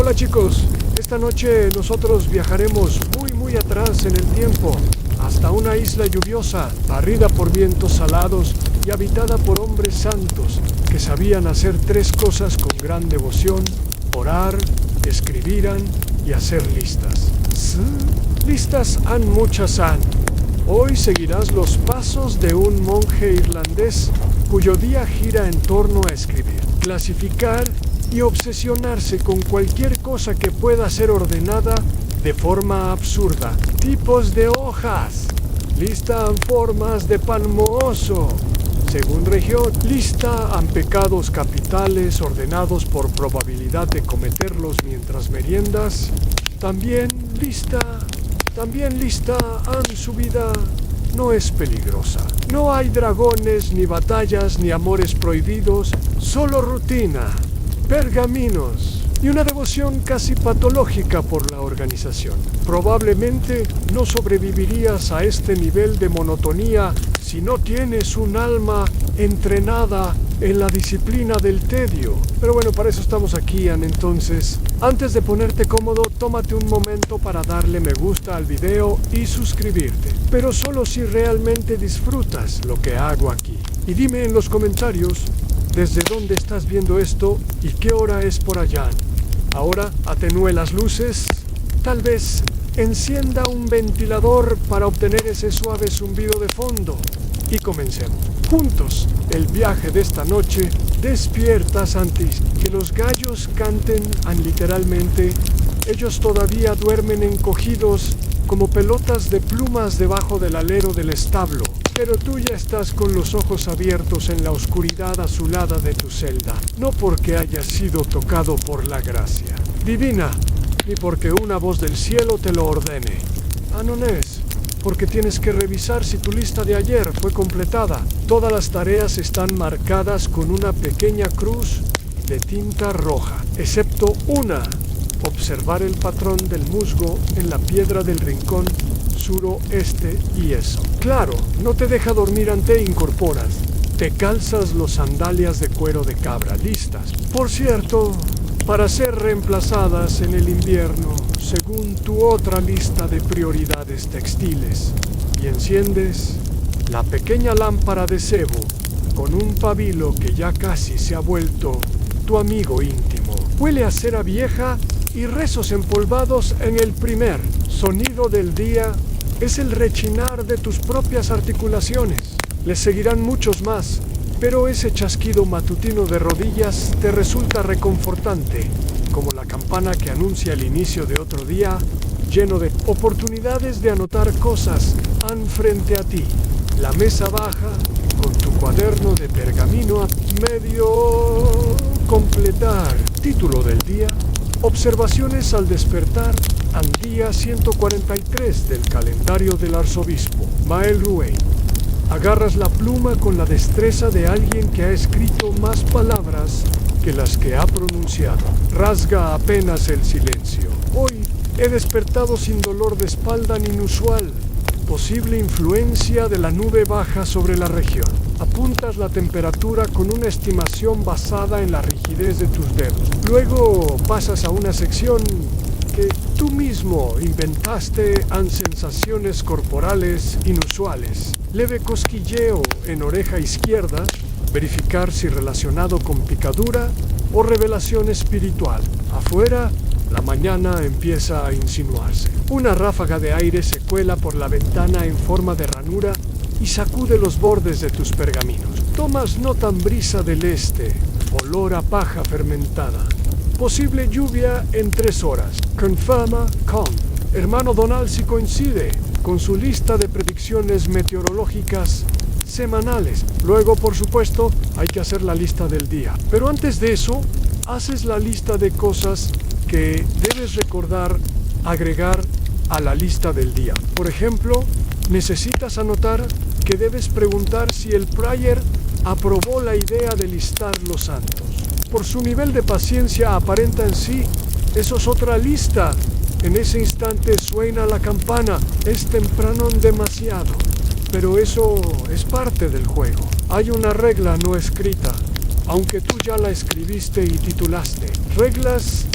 Hola chicos, esta noche nosotros viajaremos muy atrás en el tiempo, hasta una isla lluviosa, barrida por vientos salados y habitada por hombres santos que sabían hacer tres cosas con gran devoción: orar, escribiran y hacer listas. ¿Sí? Listas han muchas han. Hoy seguirás los pasos de un monje irlandés cuyo día gira en torno a escribir, clasificar y obsesionarse con cualquier cosa que pueda ser ordenada de forma absurda. Tipos de hojas. Lista en formas de pan mohoso. Según región, lista en pecados capitales ordenados por probabilidad de cometerlos mientras meriendas. También lista en su vida no es peligrosa. No hay dragones, ni batallas, ni amores prohibidos, solo rutina, pergaminos y una devoción casi patológica por la organización. Probablemente no sobrevivirías a este nivel de monotonía si no tienes un alma entrenada en la disciplina del tedio. Pero bueno, para eso estamos aquí, Ann. Entonces, antes de ponerte cómodo, tómate un momento para darle me gusta al video y suscribirte. Pero solo si realmente disfrutas lo que hago aquí. Y dime en los comentarios desde dónde estás viendo esto y qué hora es por allá. Ahora atenúe las luces, tal vez encienda un ventilador para obtener ese suave zumbido de fondo y comencemos. Juntos, el viaje de esta noche. Despiertas antes que los gallos canten literalmente. Ellos todavía duermen encogidos como pelotas de plumas debajo del alero del establo. Pero tú ya estás con los ojos abiertos en la oscuridad azulada de tu celda. No porque hayas sido tocado por la gracia divina, ni porque una voz del cielo te lo ordene. No es porque tienes que revisar si tu lista de ayer fue completada. Todas las tareas están marcadas con una pequeña cruz de tinta roja, excepto una: observar el patrón del musgo en la piedra del rincón suroeste. Y eso, claro, no te deja dormir ante incorporas. Te calzas los sandalias de cuero de cabra, listas, por cierto, para ser reemplazadas en el invierno según tu otra lista de prioridades textiles. Y enciendes la pequeña lámpara de cebo con un pabilo que ya casi se ha vuelto tu amigo íntimo. Huele a cera vieja y rezos empolvados en el primer sonido del día. Es el rechinar de tus propias articulaciones. Les seguirán muchos más, pero ese chasquido matutino de rodillas te resulta reconfortante, como la campana que anuncia el inicio de otro día lleno de oportunidades de anotar cosas frente a ti. La mesa baja con tu cuaderno de pergamino a medio completar. Título del día: observaciones al despertar, al día 143 del calendario del arzobispo Mael Ruey. Agarras la pluma con la destreza de alguien que ha escrito más palabras que las que ha pronunciado. Rasga apenas el silencio. Hoy he despertado sin dolor de espalda ni inusual. Posible influencia de la nube baja sobre la región. Apuntas la temperatura con una estimación basada en la rigidez de tus dedos. Luego pasas a una sección que tú mismo inventaste en sensaciones corporales inusuales. Leve cosquilleo en oreja izquierda, verificar si relacionado con picadura o revelación espiritual. Afuera, la mañana empieza a insinuarse. Una ráfaga de aire se cuela por la ventana en forma de ranura y sacude los bordes de tus pergaminos. Tomas nota en brisa del este, olor a paja fermentada. Posible lluvia en 3 horas. Confirma con hermano Donald si coincide con su lista de predicciones meteorológicas semanales. Luego, por supuesto, hay que hacer la lista del día. Pero antes de eso, haces la lista de cosas que debes recordar agregar a la lista del día. Por ejemplo, necesitas anotar que debes preguntar si el prior aprobó la idea de listar los santos. Por su nivel de paciencia aparenta en sí, eso es otra lista. En ese instante suena la campana. Es temprano demasiado. Pero eso es parte del juego. Hay una regla no escrita, aunque tú ya la escribiste y titulaste. Reglas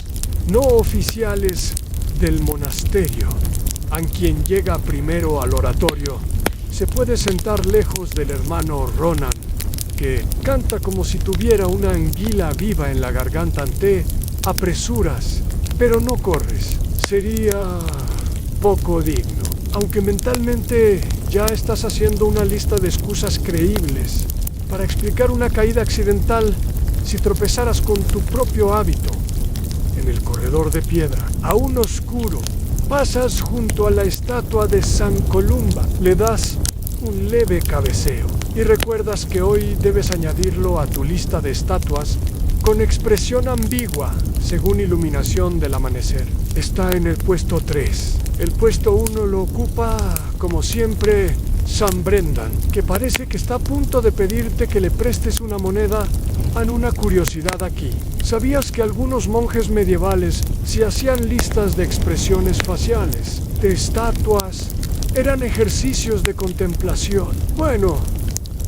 no oficiales del monasterio. A quien llega primero al oratorio se puede sentar lejos del hermano Ronan, que canta como si tuviera una anguila viva en la garganta. Te apresuras, pero no corres. Sería poco digno, aunque mentalmente ya estás haciendo una lista de excusas creíbles para explicar una caída accidental si tropezaras con tu propio hábito. En el corredor de piedra, aún oscuro, pasas junto a la estatua de San Columba, le das un leve cabeceo y recuerdas que hoy debes añadirlo a tu lista de estatuas con expresión ambigua según iluminación del amanecer. Está en el puesto 3. El puesto 1 lo ocupa, como siempre, San Brendan, que parece que está a punto de pedirte que le prestes una moneda. Han una curiosidad aquí. ¿Sabías que algunos monjes medievales, si hacían listas de expresiones faciales, de estatuas, eran ejercicios de contemplación? Bueno,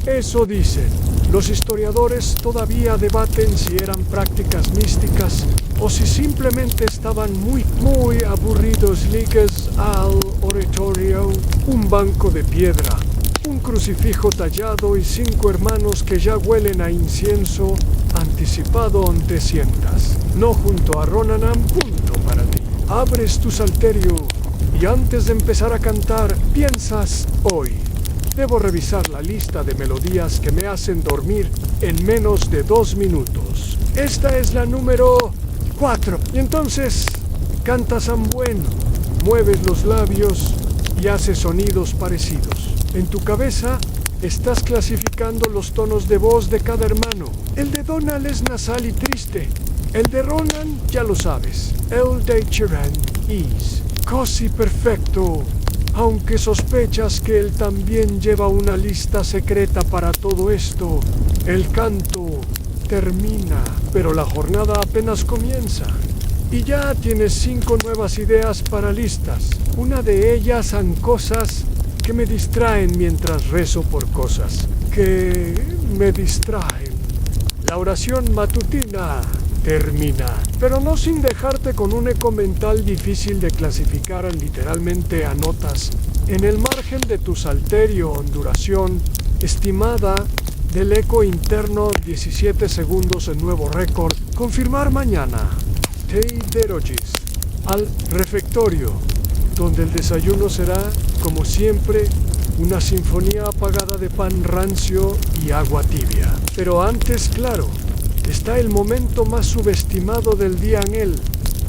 eso dicen. Los historiadores todavía debaten si eran prácticas místicas o si simplemente estaban muy aburridos. Ligas al oratorio, un banco de piedra, un crucifijo tallado y 5 hermanos que ya huelen a incienso anticipado donde sientas. No junto a Ronanam, punto para ti. Abres tu salterio y antes de empezar a cantar, piensas: hoy debo revisar la lista de melodías que me hacen dormir en menos de 2 minutos. Esta es la número 4. Y entonces cantas San Bueno, mueves los labios y haces sonidos parecidos. En tu cabeza estás clasificando los tonos de voz de cada hermano. El de Donald es nasal y triste. El de Ronan, ya lo sabes. El de Chiran es casi perfecto. Aunque sospechas que él también lleva una lista secreta para todo esto. El canto termina, pero la jornada apenas comienza. Y ya tienes 5 nuevas ideas para listas. Una de ellas son cosas que me distraen mientras rezo por cosas que me distraen. La oración matutina termina, pero no sin dejarte con un eco mental difícil de clasificar. Literalmente anotas en el margen de tu salterio duración estimada del eco interno 17 segundos en nuevo récord. Confirmar mañana. Te derogis al refectorio, donde el desayuno será, como siempre, una sinfonía apagada de pan rancio y agua tibia. Pero antes, claro, está el momento más subestimado del día en el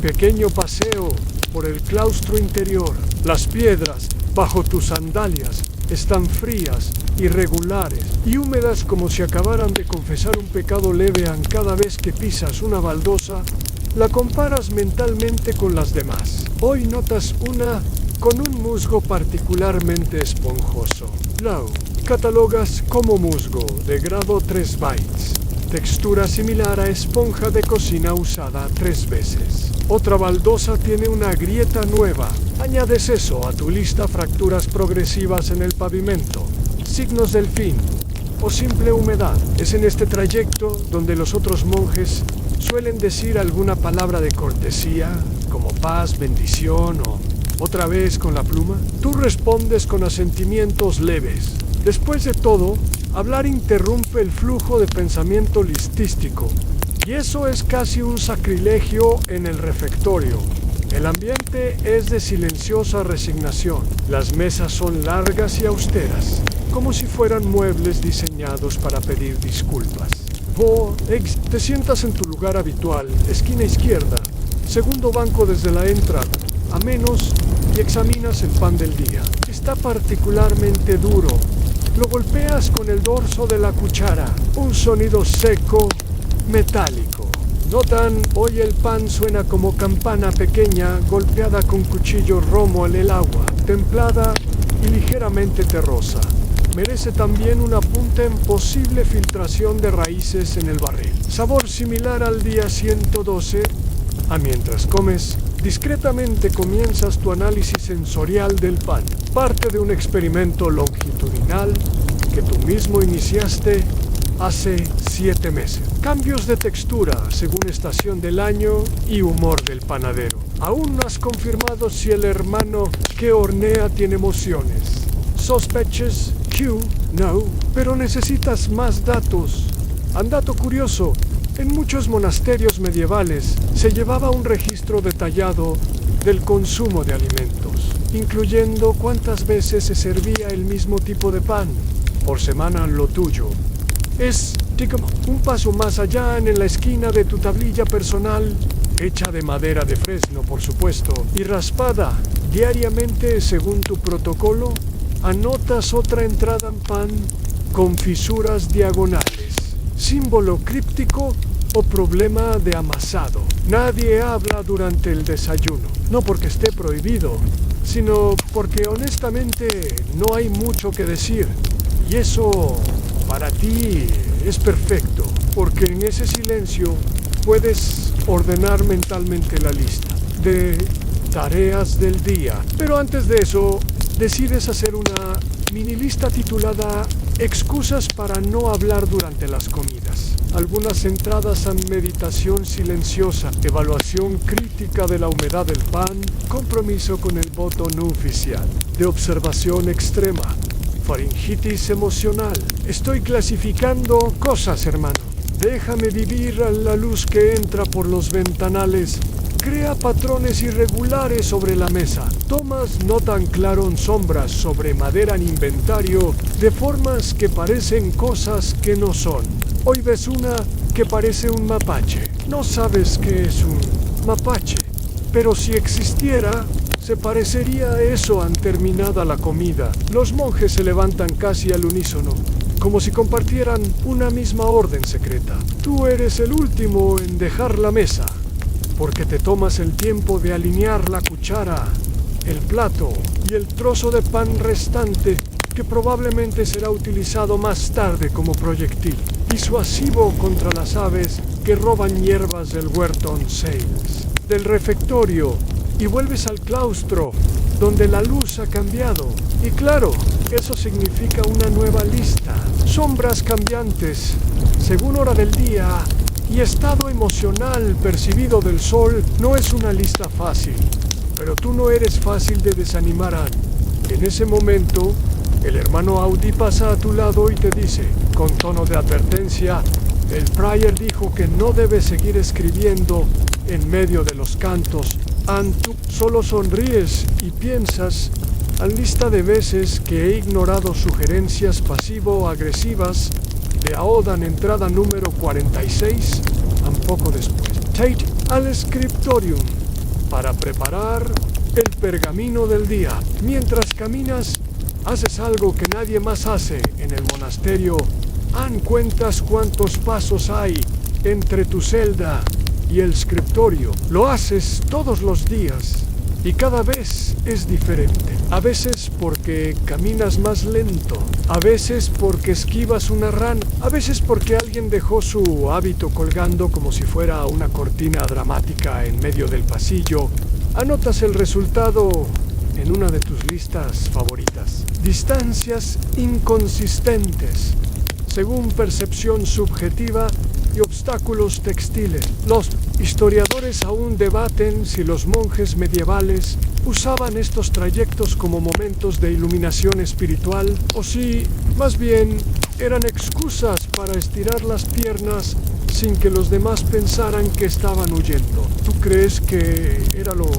pequeño paseo por el claustro interior. Las piedras bajo tus sandalias están frías, irregulares y húmedas, como si acabaran de confesar un pecado leve. Cada vez que pisas una baldosa, la comparas mentalmente con las demás. Hoy notas una con un musgo particularmente esponjoso. Lau catalogas como musgo de grado 3 bytes. Textura similar a esponja de cocina usada 3 veces. Otra baldosa tiene una grieta nueva. Añades eso a tu lista: fracturas progresivas en el pavimento, signos del fin o simple humedad. Es en este trayecto donde los otros monjes suelen decir alguna palabra de cortesía, como paz, bendición o otra vez con la pluma. Tú respondes con asentimientos leves. Después de todo, hablar interrumpe el flujo de pensamiento listístico, y eso es casi un sacrilegio en el refectorio. El ambiente es de silenciosa resignación. Las mesas son largas y austeras, como si fueran muebles diseñados para pedir disculpas. Te sientas en tu lugar habitual, esquina izquierda, segundo banco desde la entrada, a menos, y examinas el pan del día. Está particularmente duro. Lo golpeas con el dorso de la cuchara, un sonido seco, metálico. Notan, hoy el pan suena como campana pequeña golpeada con cuchillo romo en el agua, templada y ligeramente terrosa. Merece también un apunte en posible filtración de raíces en el barril. Sabor similar al día 112. Mientras comes, discretamente comienzas tu análisis sensorial del pan, parte de un experimento longitudinal que tú mismo iniciaste hace 7 meses. Cambios de textura según estación del año y humor del panadero. Aún no has confirmado si el hermano que hornea tiene emociones. ¿Sospechas? Q, no, pero necesitas más datos. Un dato curioso, en muchos monasterios medievales se llevaba un registro detallado del consumo de alimentos, incluyendo cuántas veces se servía el mismo tipo de pan por semana. Lo tuyo es, digamos, un paso más allá en la esquina de tu tablilla personal, hecha de madera de fresno, por supuesto, y raspada diariamente según tu protocolo. Anotas otra entrada en pan con fisuras diagonales, símbolo críptico o problema de amasado. Nadie habla durante el desayuno, no porque esté prohibido, sino porque honestamente no hay mucho que decir. Y eso para ti es perfecto, porque en ese silencio puedes ordenar mentalmente la lista de tareas del día. Pero antes de eso, decides hacer una mini lista titulada Excusas para no hablar durante las comidas. Algunas entradas a meditación silenciosa, evaluación crítica de la humedad del pan, compromiso con el voto no oficial, de observación extrema, faringitis emocional. Estoy clasificando cosas, hermano. Déjame vivir a la luz que entra por los ventanales. Crea patrones irregulares sobre la mesa. Tomas nota en claro en sombras sobre madera en inventario de formas que parecen cosas que no son. Hoy ves una que parece un mapache. No sabes qué es un mapache, pero si existiera, se parecería a eso an terminada la comida. Los monjes se levantan casi al unísono, como si compartieran una misma orden secreta. Tú eres el último en dejar la mesa, porque te tomas el tiempo de alinear la cuchara, el plato y el trozo de pan restante que probablemente será utilizado más tarde como proyectil, disuasivo contra las aves que roban hierbas del Huerton Sales, del refectorio, y vuelves al claustro, donde la luz ha cambiado. Y claro, eso significa una nueva lista, sombras cambiantes, según hora del día y estado emocional percibido del sol. No es una lista fácil, pero tú no eres fácil de desanimar. En ese momento, el hermano Audi pasa a tu lado y te dice, con tono de advertencia, el Prior dijo que no debes seguir escribiendo en medio de los cantos. Tú solo sonríes y piensas, a lista de veces que he ignorado sugerencias pasivo-agresivas de Aodan, entrada número 46, un poco después. Tate al scriptorium para preparar el pergamino del día. Mientras caminas, haces algo que nadie más hace en el monasterio. Cuentas cuántos pasos hay entre tu celda y el scriptorio. Lo haces todos los días y cada vez es diferente. A veces porque caminas más lento, a veces porque esquivas una rana, a veces porque alguien dejó su hábito colgando como si fuera una cortina dramática en medio del pasillo. Anotas el resultado en una de tus listas favoritas. Distancias inconsistentes, según percepción subjetiva, y obstáculos textiles. Los historiadores aún debaten si los monjes medievales usaban estos trayectos como momentos de iluminación espiritual o si, más bien, eran excusas para estirar las piernas sin que los demás pensaran que estaban huyendo. ¿Tú crees que era lo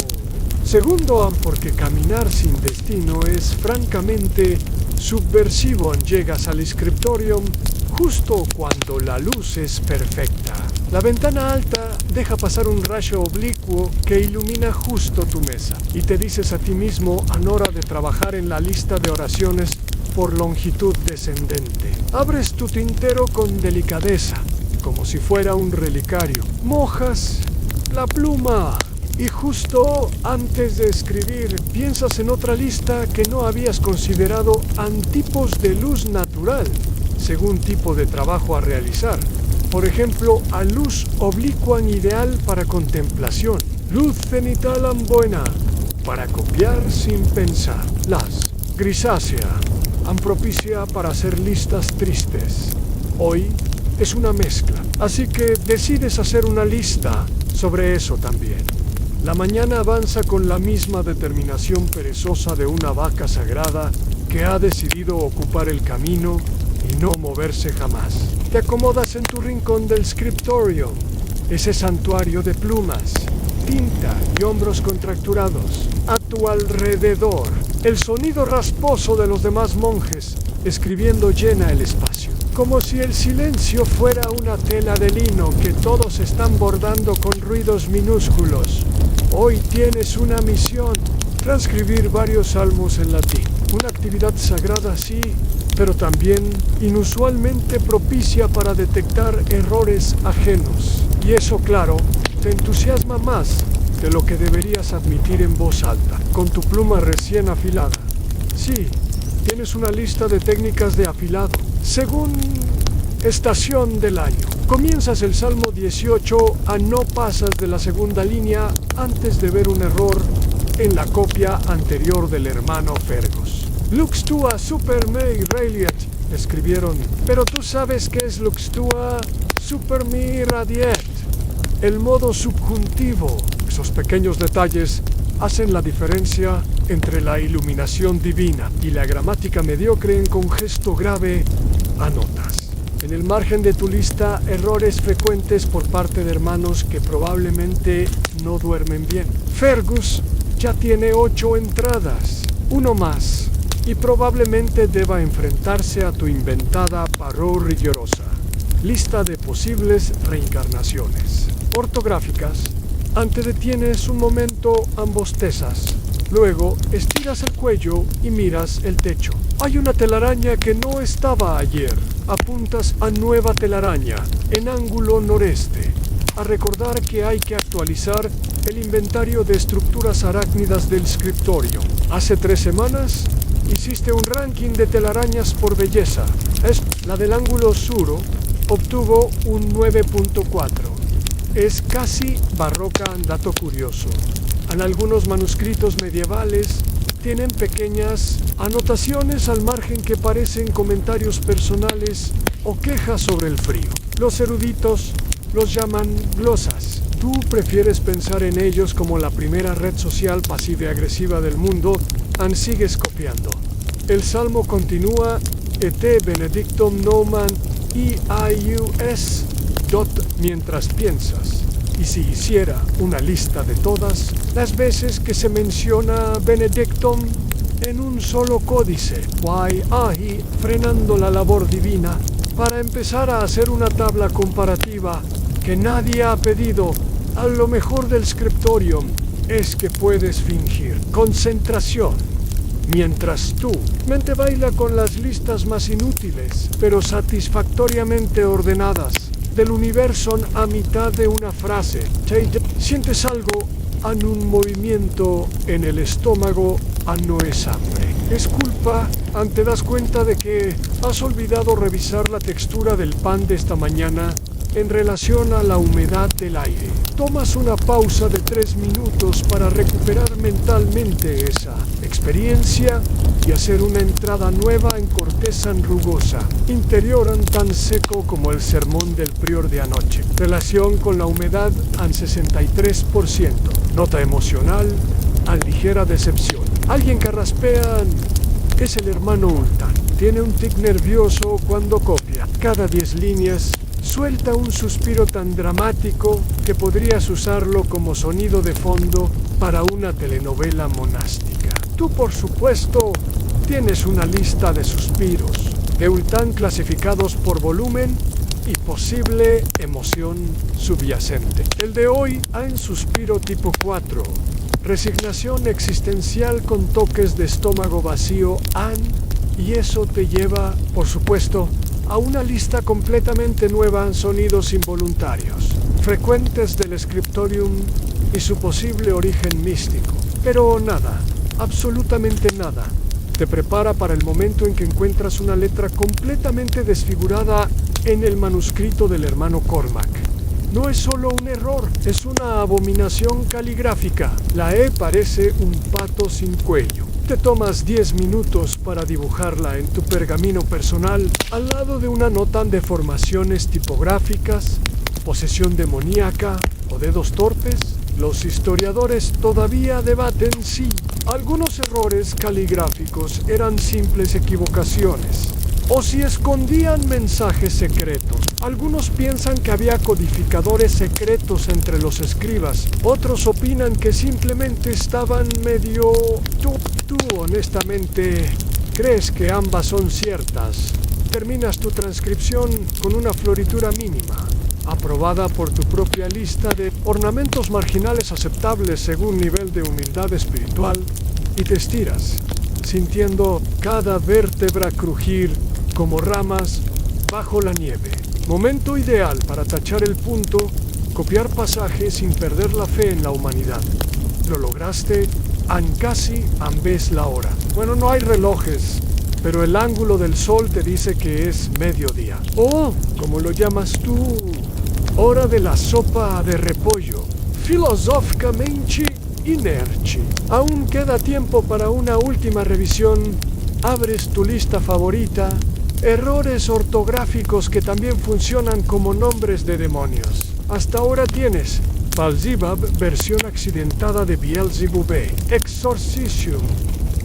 segundo? Porque caminar sin destino es francamente subversivo. Llegas al scriptorium justo cuando la luz es perfecta. La ventana alta deja pasar un rayo oblicuo que ilumina justo tu mesa y te dices a ti mismo a hora de trabajar en la lista de oraciones por longitud descendente. Abres tu tintero con delicadeza, como si fuera un relicario. Mojas la pluma y justo antes de escribir piensas en otra lista que no habías considerado, tipos de luz natural, según tipo de trabajo a realizar. Por ejemplo, a luz oblicua ideal para contemplación, luz cenital buena para copiar sin pensar, las grisácea propicia para hacer listas tristes, Hoy es una mezcla, así que decides hacer una lista sobre eso también. La mañana avanza con la misma determinación perezosa de una vaca sagrada que ha decidido ocupar el camino y no moverse jamás. Te acomodas en tu rincón del scriptorium, ese santuario de plumas, tinta y hombros contracturados. A tu alrededor, el sonido rasposo de los demás monjes escribiendo llena el espacio, como si el silencio fuera una tela de lino que todos están bordando con ruidos minúsculos. Hoy tienes una misión: transcribir varios salmos en latín. Una actividad sagrada, sí, pero también inusualmente propicia para detectar errores ajenos. Y eso, claro, te entusiasma más de lo que deberías admitir en voz alta, con tu pluma recién afilada. Sí, tienes una lista de técnicas de afilado, según estación del año. Comienzas el Salmo 18 a no pasas de la segunda línea antes de ver un error en la copia anterior del hermano Fergus. Lux tua super me radiet, escribieron, pero tú sabes qué es lux tua super me radiet. El modo subjuntivo. Esos pequeños detalles hacen la diferencia entre la iluminación divina y la gramática mediocre en con gesto grave anotas. En el margen de tu lista, errores frecuentes por parte de hermanos que probablemente no duermen bien. Fergus ya tiene 8 entradas, uno más, y probablemente deba enfrentarse a tu inventada paró rigurosa lista de posibles reencarnaciones ortográficas. Antes detienes un momento, bostezas. Luego estiras el cuello y miras el techo. Hay una telaraña que no estaba ayer. Apuntas a nueva telaraña, en ángulo noreste. A recordar que hay que actualizar el inventario de estructuras arácnidas del scriptorio. Hace 3 semanas hiciste un ranking de telarañas por belleza. La del ángulo sur obtuvo un 9.4. Es casi barroca, dato curioso. En algunos manuscritos medievales tienen pequeñas anotaciones al margen que parecen comentarios personales o quejas sobre el frío. Los eruditos los llaman glosas. Tú prefieres pensar en ellos como la primera red social pasiva y agresiva del mundo, y sigues copiando. El salmo continúa: et benedictum nomen ius mientras piensas. Y si hiciera una lista de todas las veces que se menciona benedictum en un solo códice, frenando la labor divina, para empezar a hacer una tabla comparativa que nadie ha pedido, a lo mejor del scriptorium es que puedes fingir concentración, mientras tu mente baila con las listas más inútiles, pero satisfactoriamente ordenadas, del universo a mitad de una frase. Sientes algo, en un movimiento en el estómago, no es hambre. Es culpa, te das cuenta de que has olvidado revisar la textura del pan de esta mañana en relación a la humedad del aire. Tomas una pausa de 3 minutos para recuperar mentalmente esa experiencia y hacer una entrada nueva en corteza rugosa, interior tan seco como el sermón del prior de anoche. Relación con la humedad en 63%. Nota emocional, ligera decepción. Alguien carraspea es el hermano Ultan. Tiene un tic nervioso cuando copia. Cada 10 líneas suelta un suspiro tan dramático que podrías usarlo como sonido de fondo para una telenovela monástica. Tú, por supuesto, tienes una lista de suspiros de Ultan clasificados por volumen y posible emoción subyacente. El de hoy en suspiro tipo 4. Resignación existencial con toques de estómago vacío, y eso te lleva, por supuesto, a una lista completamente nueva en sonidos involuntarios, frecuentes del scriptorium y su posible origen místico. Pero nada, absolutamente nada, te prepara para el momento en que encuentras una letra completamente desfigurada en el manuscrito del hermano Cormac. No es solo un error, es una abominación caligráfica. La E parece un pato sin cuello. Te tomas 10 minutos para dibujarla en tu pergamino personal al lado de una nota de deformaciones tipográficas, posesión demoníaca o dedos torpes. Los historiadores todavía debaten si algunos errores caligráficos eran simples equivocaciones o si escondían mensajes secretos. Algunos piensan que había codificadores secretos entre los escribas. Otros opinan que simplemente estaban medio... Tú honestamente crees que ambas son ciertas. Terminas tu transcripción con una floritura mínima, aprobada por tu propia lista de ornamentos marginales aceptables según nivel de humildad espiritual, y te estiras, sintiendo cada vértebra crujir como ramas bajo la nieve. Momento ideal para tachar el punto, copiar pasajes sin perder la fe en la humanidad. Lo lograste casi ambes la hora. Bueno, no hay relojes, pero el ángulo del sol te dice que es mediodía. O, como lo llamas tú, hora de la sopa de repollo. Filosóficamente inerci. Aún queda tiempo para una última revisión. Abres tu lista favorita. Errores ortográficos que también funcionan como nombres de demonios. Hasta ahora tienes Beelzebub, versión accidentada de Beelzebubé. Exorcisium,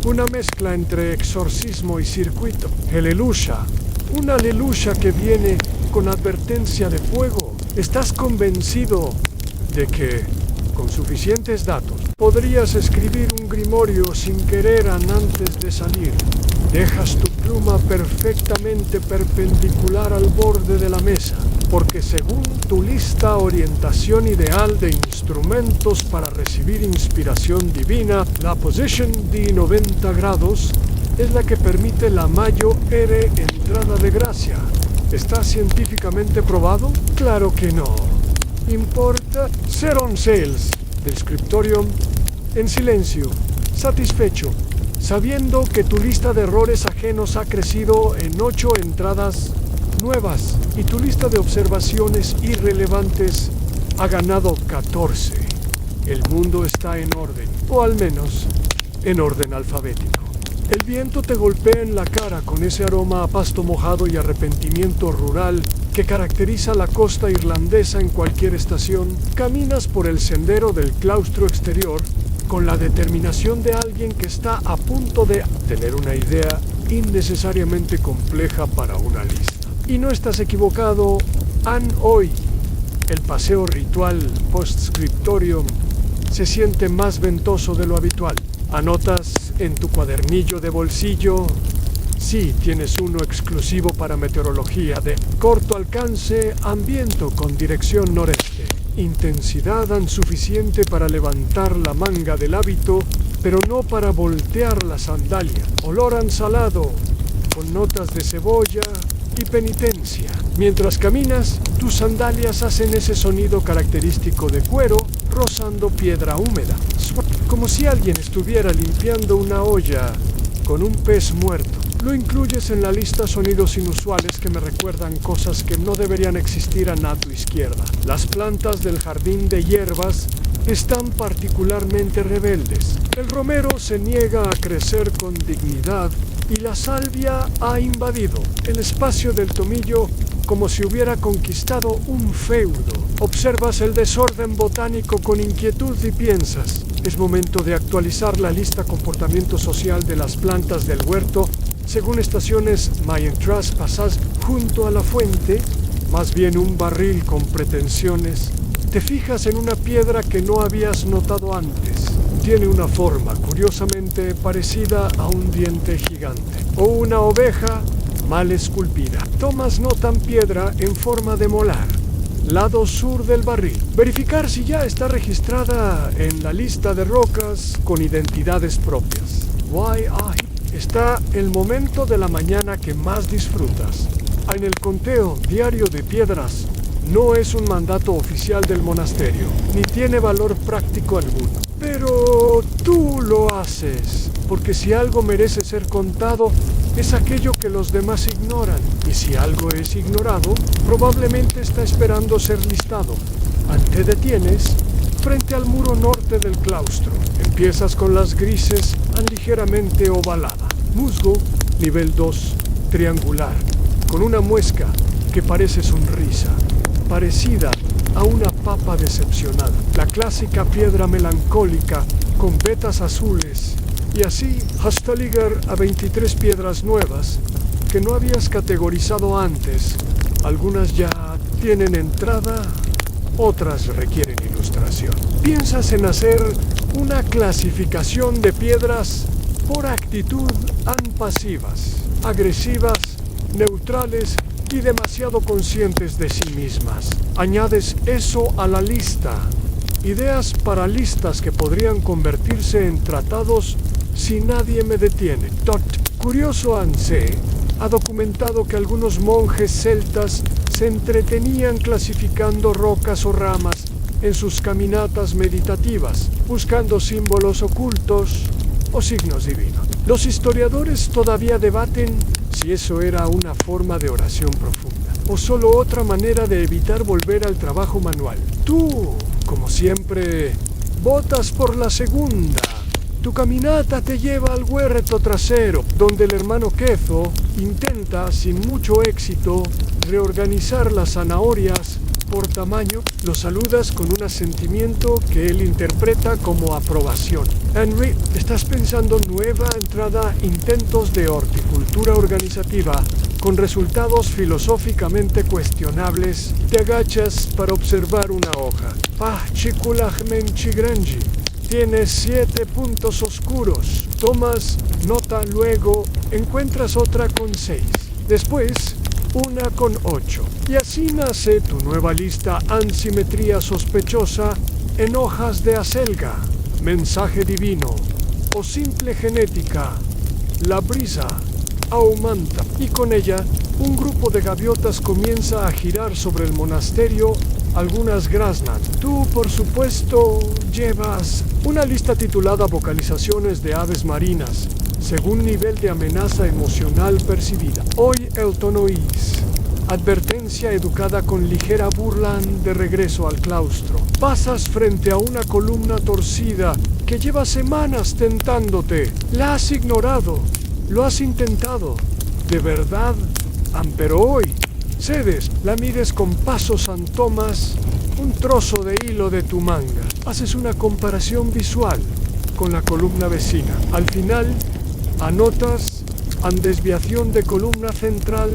una mezcla entre exorcismo y circuito. Aleluya, una aleluya que viene con advertencia de fuego. ¿Estás convencido de que, con suficientes datos, podrías escribir un grimorio sin querer antes de salir? Dejas tu pluma perfectamente perpendicular al borde de la mesa, porque según tu lista orientación ideal de instrumentos para recibir inspiración divina, la position de 90 grados es la que permite la mayor entrada de gracia. ¿Está científicamente probado? Claro que no. Importa ser on sales del scriptorium en silencio, satisfecho, sabiendo que tu lista de errores ajenos ha crecido en 8 entradas nuevas y tu lista de observaciones irrelevantes ha ganado 14. El mundo está en orden, o al menos en orden alfabético. El viento te golpea en la cara con ese aroma a pasto mojado y arrepentimiento rural que caracteriza la costa irlandesa en cualquier estación. Caminas por el sendero del claustro exterior con la determinación de alguien que está a punto de tener una idea innecesariamente compleja para una lista. Y no estás equivocado, hoy el paseo ritual post-scriptorium se siente más ventoso de lo habitual. Anotas en tu cuadernillo de bolsillo. Sí, tienes uno exclusivo para meteorología de corto alcance, ambiente con dirección noreste. Intensidad suficiente para levantar la manga del hábito, pero no para voltear la sandalia. Olor salado, con notas de cebolla y penitencia. Mientras caminas, tus sandalias hacen ese sonido característico de cuero rozando piedra húmeda, como si alguien estuviera limpiando una olla con un pez muerto. Lo incluyes en la lista sonidos inusuales que me recuerdan cosas que no deberían existir a tu izquierda. Las plantas del jardín de hierbas están particularmente rebeldes. El romero se niega a crecer con dignidad y la salvia ha invadido el espacio del tomillo como si hubiera conquistado un feudo. Observas el desorden botánico con inquietud y piensas, es momento de actualizar la lista comportamiento social de las plantas del huerto según estaciones. Mientras pasas junto a la fuente, más bien un barril con pretensiones, te fijas en una piedra que no habías notado antes. Tiene una forma curiosamente parecida a un diente gigante o una oveja mal esculpida. Tomas nota en piedra en forma de molar, lado sur del barril. Verificar si ya está registrada en la lista de rocas con identidades propias. Está el momento de la mañana que más disfrutas. En el conteo diario de piedras no es un mandato oficial del monasterio, ni tiene valor práctico alguno. Pero tú lo haces, porque si algo merece ser contado, es aquello que los demás ignoran. Y si algo es ignorado, probablemente está esperando ser listado. Te detienes frente al muro norte del claustro. Empiezas con las grises, ligeramente ovalada. Musgo, nivel 2, triangular, con una muesca que parece sonrisa, parecida a una papa decepcionada. La clásica piedra melancólica con vetas azules, y así hasta llegar a 23 piedras nuevas que no habías categorizado antes. Algunas ya tienen entrada, otras requieren ilustración. Piensas en hacer una clasificación de piedras por actitud pasivas, agresivas, neutrales y demasiado conscientes de sí mismas. Añades eso a la lista. Ideas para listas que podrían convertirse en tratados si nadie me detiene. Curioso Anse ha documentado que algunos monjes celtas se entretenían clasificando rocas o ramas en sus caminatas meditativas, buscando símbolos ocultos o signos divinos. Los historiadores todavía debaten si eso era una forma de oración profunda o solo otra manera de evitar volver al trabajo manual. Tú, como siempre, votas por la segunda. Tu caminata te lleva al huerto trasero, donde el hermano Quezo intenta, sin mucho éxito, reorganizar las zanahorias por tamaño. Lo saludas con un asentimiento que él interpreta como aprobación. Henry, estás pensando nueva entrada, intentos de horticultura organizativa con resultados filosóficamente cuestionables. Te agachas para observar una hoja. Chigranji. Tienes 7 puntos oscuros. Tomas nota, luego encuentras otra con 6. Después, una con 8. Y así nace tu nueva lista ansimetría sospechosa en hojas de acelga, mensaje divino o simple genética. La brisa aumenta y con ella un grupo de gaviotas comienza a girar sobre el monasterio. Algunas graznan. Tú, por supuesto, llevas una lista titulada Vocalizaciones de aves marinas, según nivel de amenaza emocional percibida. Hoy el tono is. Advertencia educada con ligera burla de regreso al claustro. Pasas frente a una columna torcida que lleva semanas tentándote. La has ignorado. Lo has intentado. De verdad, pero hoy cedes, la mides con pasos tomas un trozo de hilo de tu manga. Haces una comparación visual con la columna vecina. Al final, anotas desviación de columna central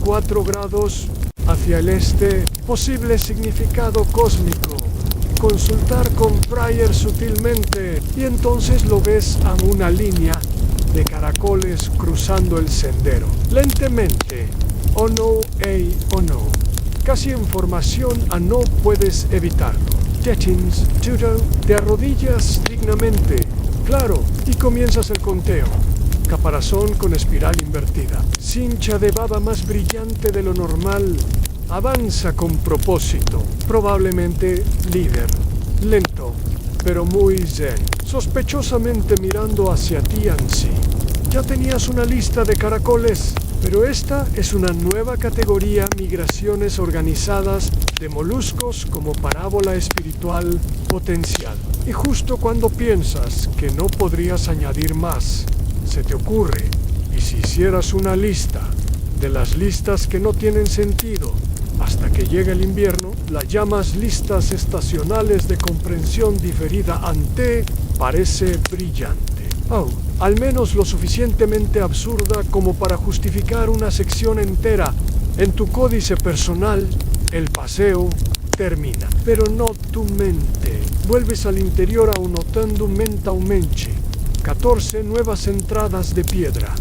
4 grados hacia el este, posible significado cósmico. Consultar con Pryor sutilmente y entonces lo ves a una línea de caracoles cruzando el sendero. Lentamente, oh no, oh no. Casi en formación no puedes evitarlo. Tetins, Tudo, te arrodillas dignamente. Claro, y comienzas el conteo. Caparazón con espiral invertida. Cincha de baba más brillante de lo normal. Avanza con propósito. Probablemente líder. Lento, pero muy zen. Sospechosamente mirando hacia ti, Ansi. Ya tenías una lista de caracoles, pero esta es una nueva categoría, migraciones organizadas de moluscos como parábola espiritual potencial. Y justo cuando piensas que no podrías añadir más, se te ocurre, y si hicieras una lista de las listas que no tienen sentido hasta que llega el invierno, la llamas listas estacionales de comprensión diferida ante, parece brillante. Al menos lo suficientemente absurda como para justificar una sección entera en tu códice personal. El paseo termina, pero no tu mente. Vuelves al interior anotando mentalmente 14 nuevas entradas de piedra,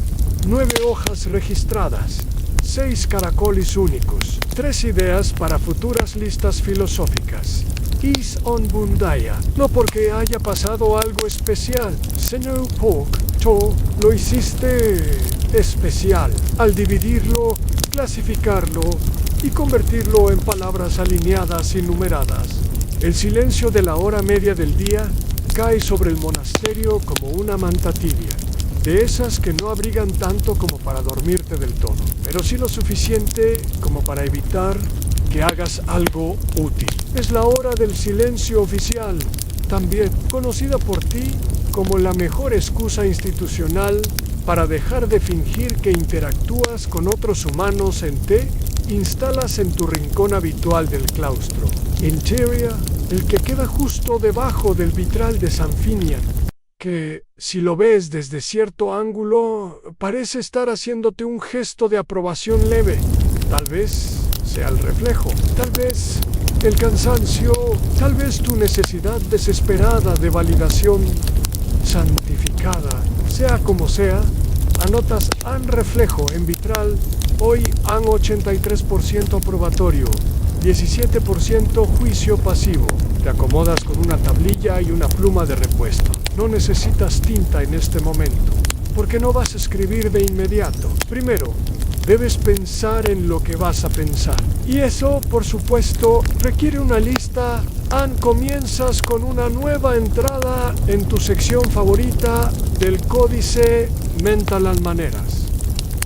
9 hojas registradas, 6 caracoles únicos, 3 ideas para futuras listas filosóficas. Is on Bundaya, no porque haya pasado algo especial, señor Pork, tú lo hiciste especial al dividirlo, clasificarlo y convertirlo en palabras alineadas y numeradas. El silencio de la hora media del día cae sobre el monasterio como una manta tibia, de esas que no abrigan tanto como para dormirte del todo, pero sí lo suficiente como para evitar que hagas algo útil. Es la hora del silencio oficial, también conocida por ti como la mejor excusa institucional para dejar de fingir que interactúas con otros humanos te instalas en tu rincón habitual del claustro. Interior, el que queda justo debajo del vitral de San Finian, que, si lo ves desde cierto ángulo, parece estar haciéndote un gesto de aprobación leve. Tal vez sea el reflejo, tal vez el cansancio, tal vez tu necesidad desesperada de validación santificada. Sea como sea, anotas an reflejo en vitral, hoy an 83% probatorio, 17% juicio pasivo. Te acomodas con una tablilla y una pluma de repuesto. No necesitas tinta en este momento, porque no vas a escribir de inmediato. Primero, debes pensar en lo que vas a pensar. Y eso, por supuesto, requiere una lista. Comienzas con una nueva entrada en tu sección favorita del códice Mental Maneras,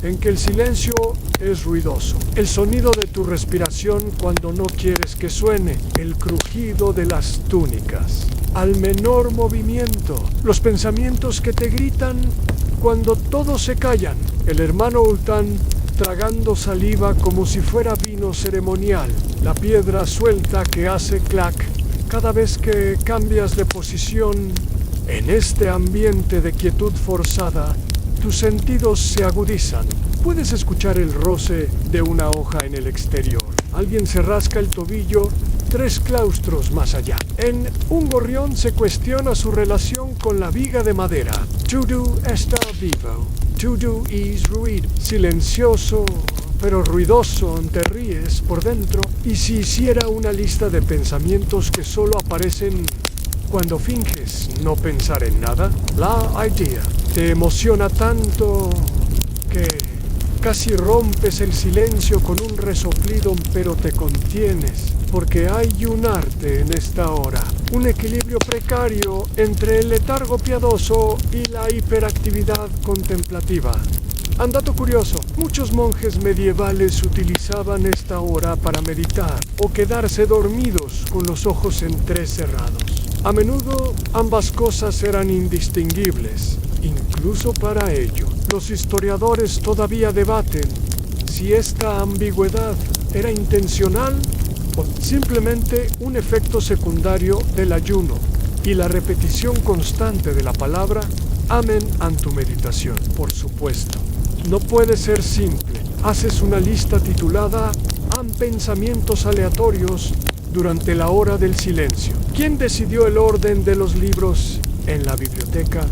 en que el silencio es ruidoso. El sonido de tu respiración cuando no quieres que suene, el crujido de las túnicas. Al menor movimiento, los pensamientos que te gritan cuando todos se callan. El hermano Ultán tragando saliva como si fuera vino ceremonial. La piedra suelta que hace clac cada vez que cambias de posición. En este ambiente de quietud forzada, tus sentidos se agudizan. Puedes escuchar el roce de una hoja en el exterior. Alguien se rasca el tobillo 3 claustros más allá. Un gorrión se cuestiona su relación con la viga de madera. Todo está vivo. Todo es ruido. Silencioso, pero ruidoso, te ríes por dentro. Y si hiciera una lista de pensamientos que solo aparecen cuando finges no pensar en nada, la idea te emociona tanto que casi rompes el silencio con un resoplido, pero te contienes, porque hay un arte en esta hora, un equilibrio precario entre el letargo piadoso y la hiperactividad contemplativa. Dato curioso, muchos monjes medievales utilizaban esta hora para meditar o quedarse dormidos con los ojos entrecerrados. A menudo ambas cosas eran indistinguibles, incluso para ello. Los historiadores todavía debaten si esta ambigüedad era intencional o simplemente un efecto secundario del ayuno y la repetición constante de la palabra amén en tu meditación. Por supuesto, no puede ser simple. Haces una lista titulada pensamientos aleatorios durante la hora del silencio. ¿Quién decidió el orden de los libros en la biblioteca?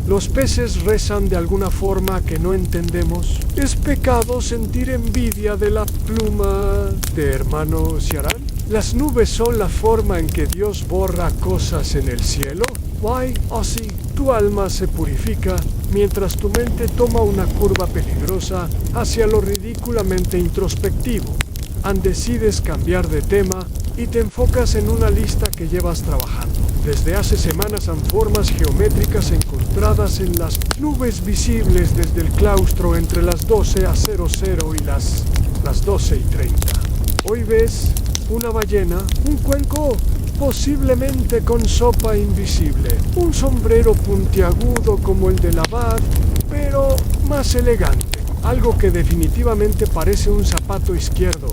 Los peces rezan de alguna forma que no entendemos. ¿Es pecado sentir envidia de la pluma de hermano Ciarán? ¿Las nubes son la forma en que Dios borra cosas en el cielo? Why, así, tu alma se purifica mientras tu mente toma una curva peligrosa hacia lo ridículamente introspectivo. Decides cambiar de tema y te enfocas en una lista que llevas trabajando. Desde hace semanas en formas geométricas encontradas en las nubes visibles desde el claustro entre las 12:00 y las 12:30. Hoy ves una ballena, un cuenco posiblemente con sopa invisible, un sombrero puntiagudo como el del abad, pero más elegante, algo que definitivamente parece un zapato izquierdo.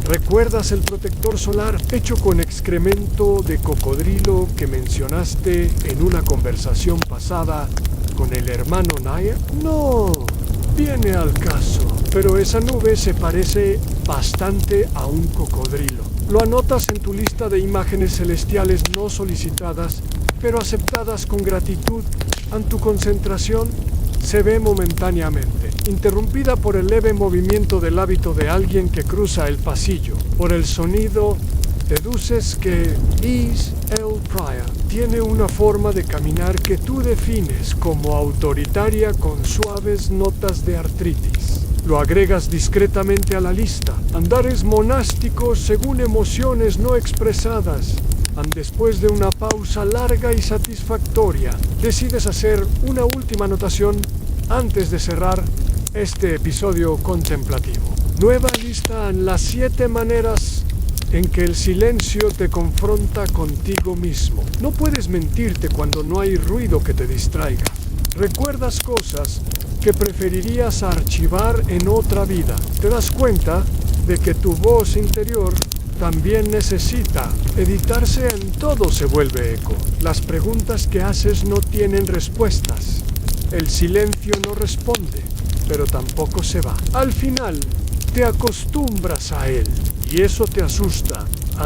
¿Recuerdas el protector solar hecho con excremento de cocodrilo que mencionaste en una conversación pasada con el hermano Naya? No, viene al caso, pero esa nube se parece bastante a un cocodrilo. Lo anotas en tu lista de imágenes celestiales no solicitadas, pero aceptadas con gratitud. En tu concentración se ve momentáneamente, interrumpida por el leve movimiento del hábito de alguien que cruza el pasillo. Por el sonido, deduces que el Prior tiene una forma de caminar que tú defines como autoritaria con suaves notas de artritis. Lo agregas discretamente a la lista. Andares monásticos según emociones no expresadas. Después de una pausa larga y satisfactoria, decides hacer una última anotación antes de cerrar este episodio contemplativo. Nueva lista en las 7 maneras en que el silencio te confronta contigo mismo. No puedes mentirte cuando no hay ruido que te distraiga. Recuerdas cosas que preferirías archivar en otra vida. Te das cuenta de que tu voz interior también necesita editarse. En todo se vuelve eco. Las preguntas que haces no tienen respuestas. El silencio no responde, pero tampoco se va. Al final, te acostumbras a él y eso te asusta.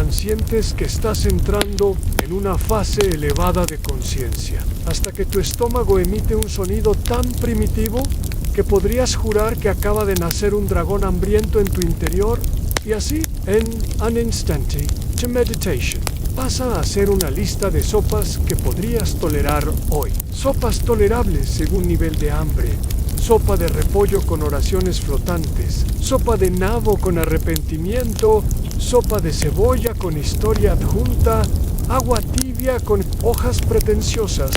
Sientes que estás entrando en una fase elevada de conciencia, hasta que tu estómago emite un sonido tan primitivo que podrías jurar que acaba de nacer un dragón hambriento en tu interior. Y así, en an instant to meditation, pasa a ser una lista de sopas que podrías tolerar hoy. Sopas tolerables según nivel de hambre. Sopa de repollo con oraciones flotantes. Sopa de nabo con arrepentimiento. Sopa de cebolla con historia adjunta. Agua tibia con hojas pretenciosas.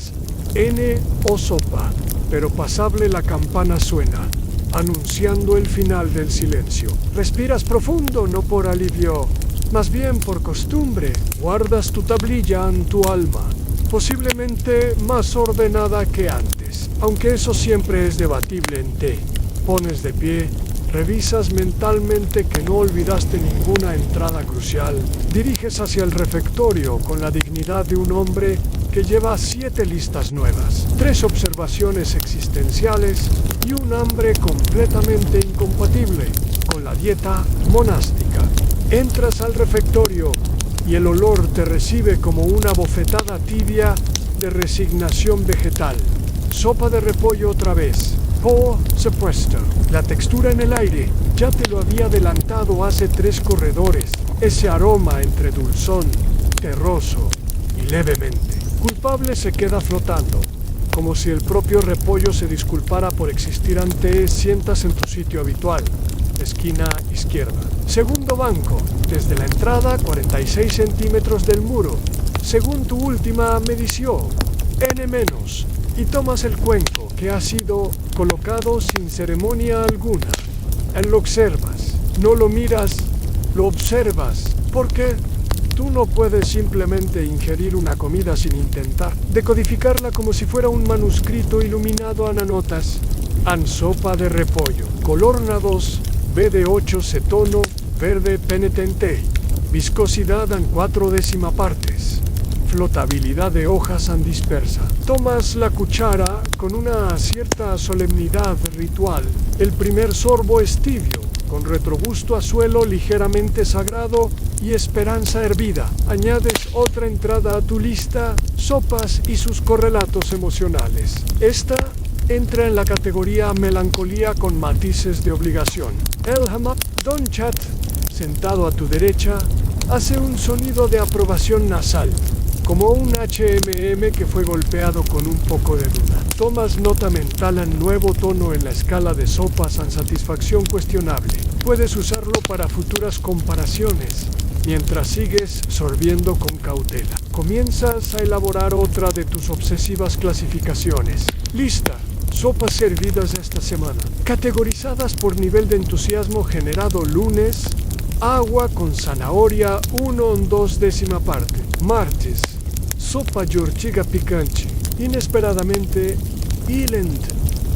N o sopa. Pero pasable la campana suena, anunciando el final del silencio. Respiras profundo, no por alivio, más bien por costumbre. Guardas tu tablilla en tu alma, posiblemente más ordenada que antes, aunque eso siempre es debatible en ti. Pones de pie, revisas mentalmente que no olvidaste ninguna entrada crucial. Diriges hacia el refectorio con la dignidad de un hombre que lleva 7 listas nuevas, 3 observaciones existenciales y un hambre completamente incompatible con la dieta monástica. Entras al refectorio y el olor te recibe como una bofetada tibia de resignación vegetal. Sopa de repollo otra vez. Por supuesto, la textura en el aire ya te lo había adelantado hace 3 corredores. Ese aroma entre dulzón, terroso y levemente culpable se queda flotando, como si el propio repollo se disculpara por existir ante. Sientas en tu sitio habitual, esquina izquierda. Segundo banco, desde la entrada 46 centímetros del muro, según tu última medición, N-, y tomas el cuenco que ha sido colocado sin ceremonia alguna. Lo observas, no lo miras, lo observas, porque tú no puedes simplemente ingerir una comida sin intentar decodificarla como si fuera un manuscrito iluminado a notas. Sopa de repollo, color NA2, BD8 cetono, verde penitente, viscosidad en 4 décima partes, flotabilidad de hojas dispersa. Tomas la cuchara con una cierta solemnidad ritual. El primer sorbo es tibio, con retrogusto a suelo ligeramente sagrado y esperanza hervida. Añades otra entrada a tu lista, sopas y sus correlatos emocionales. Esta entra en la categoría melancolía con matices de obligación. El Hamab Don Chat, sentado a tu derecha, hace un sonido de aprobación nasal, como un HMM que fue golpeado con un poco de duda. Tomas nota mental en nuevo tono en la escala de sopas en satisfacción cuestionable. Puedes usarlo para futuras comparaciones, mientras sigues sorbiendo con cautela. Comienzas a elaborar otra de tus obsesivas clasificaciones. Lista. Sopas servidas esta semana. Categorizadas por nivel de entusiasmo generado lunes. Agua con zanahoria 1 en 2 décima parte. Martes. Sopa yorchiga picante. Inesperadamente, Ilend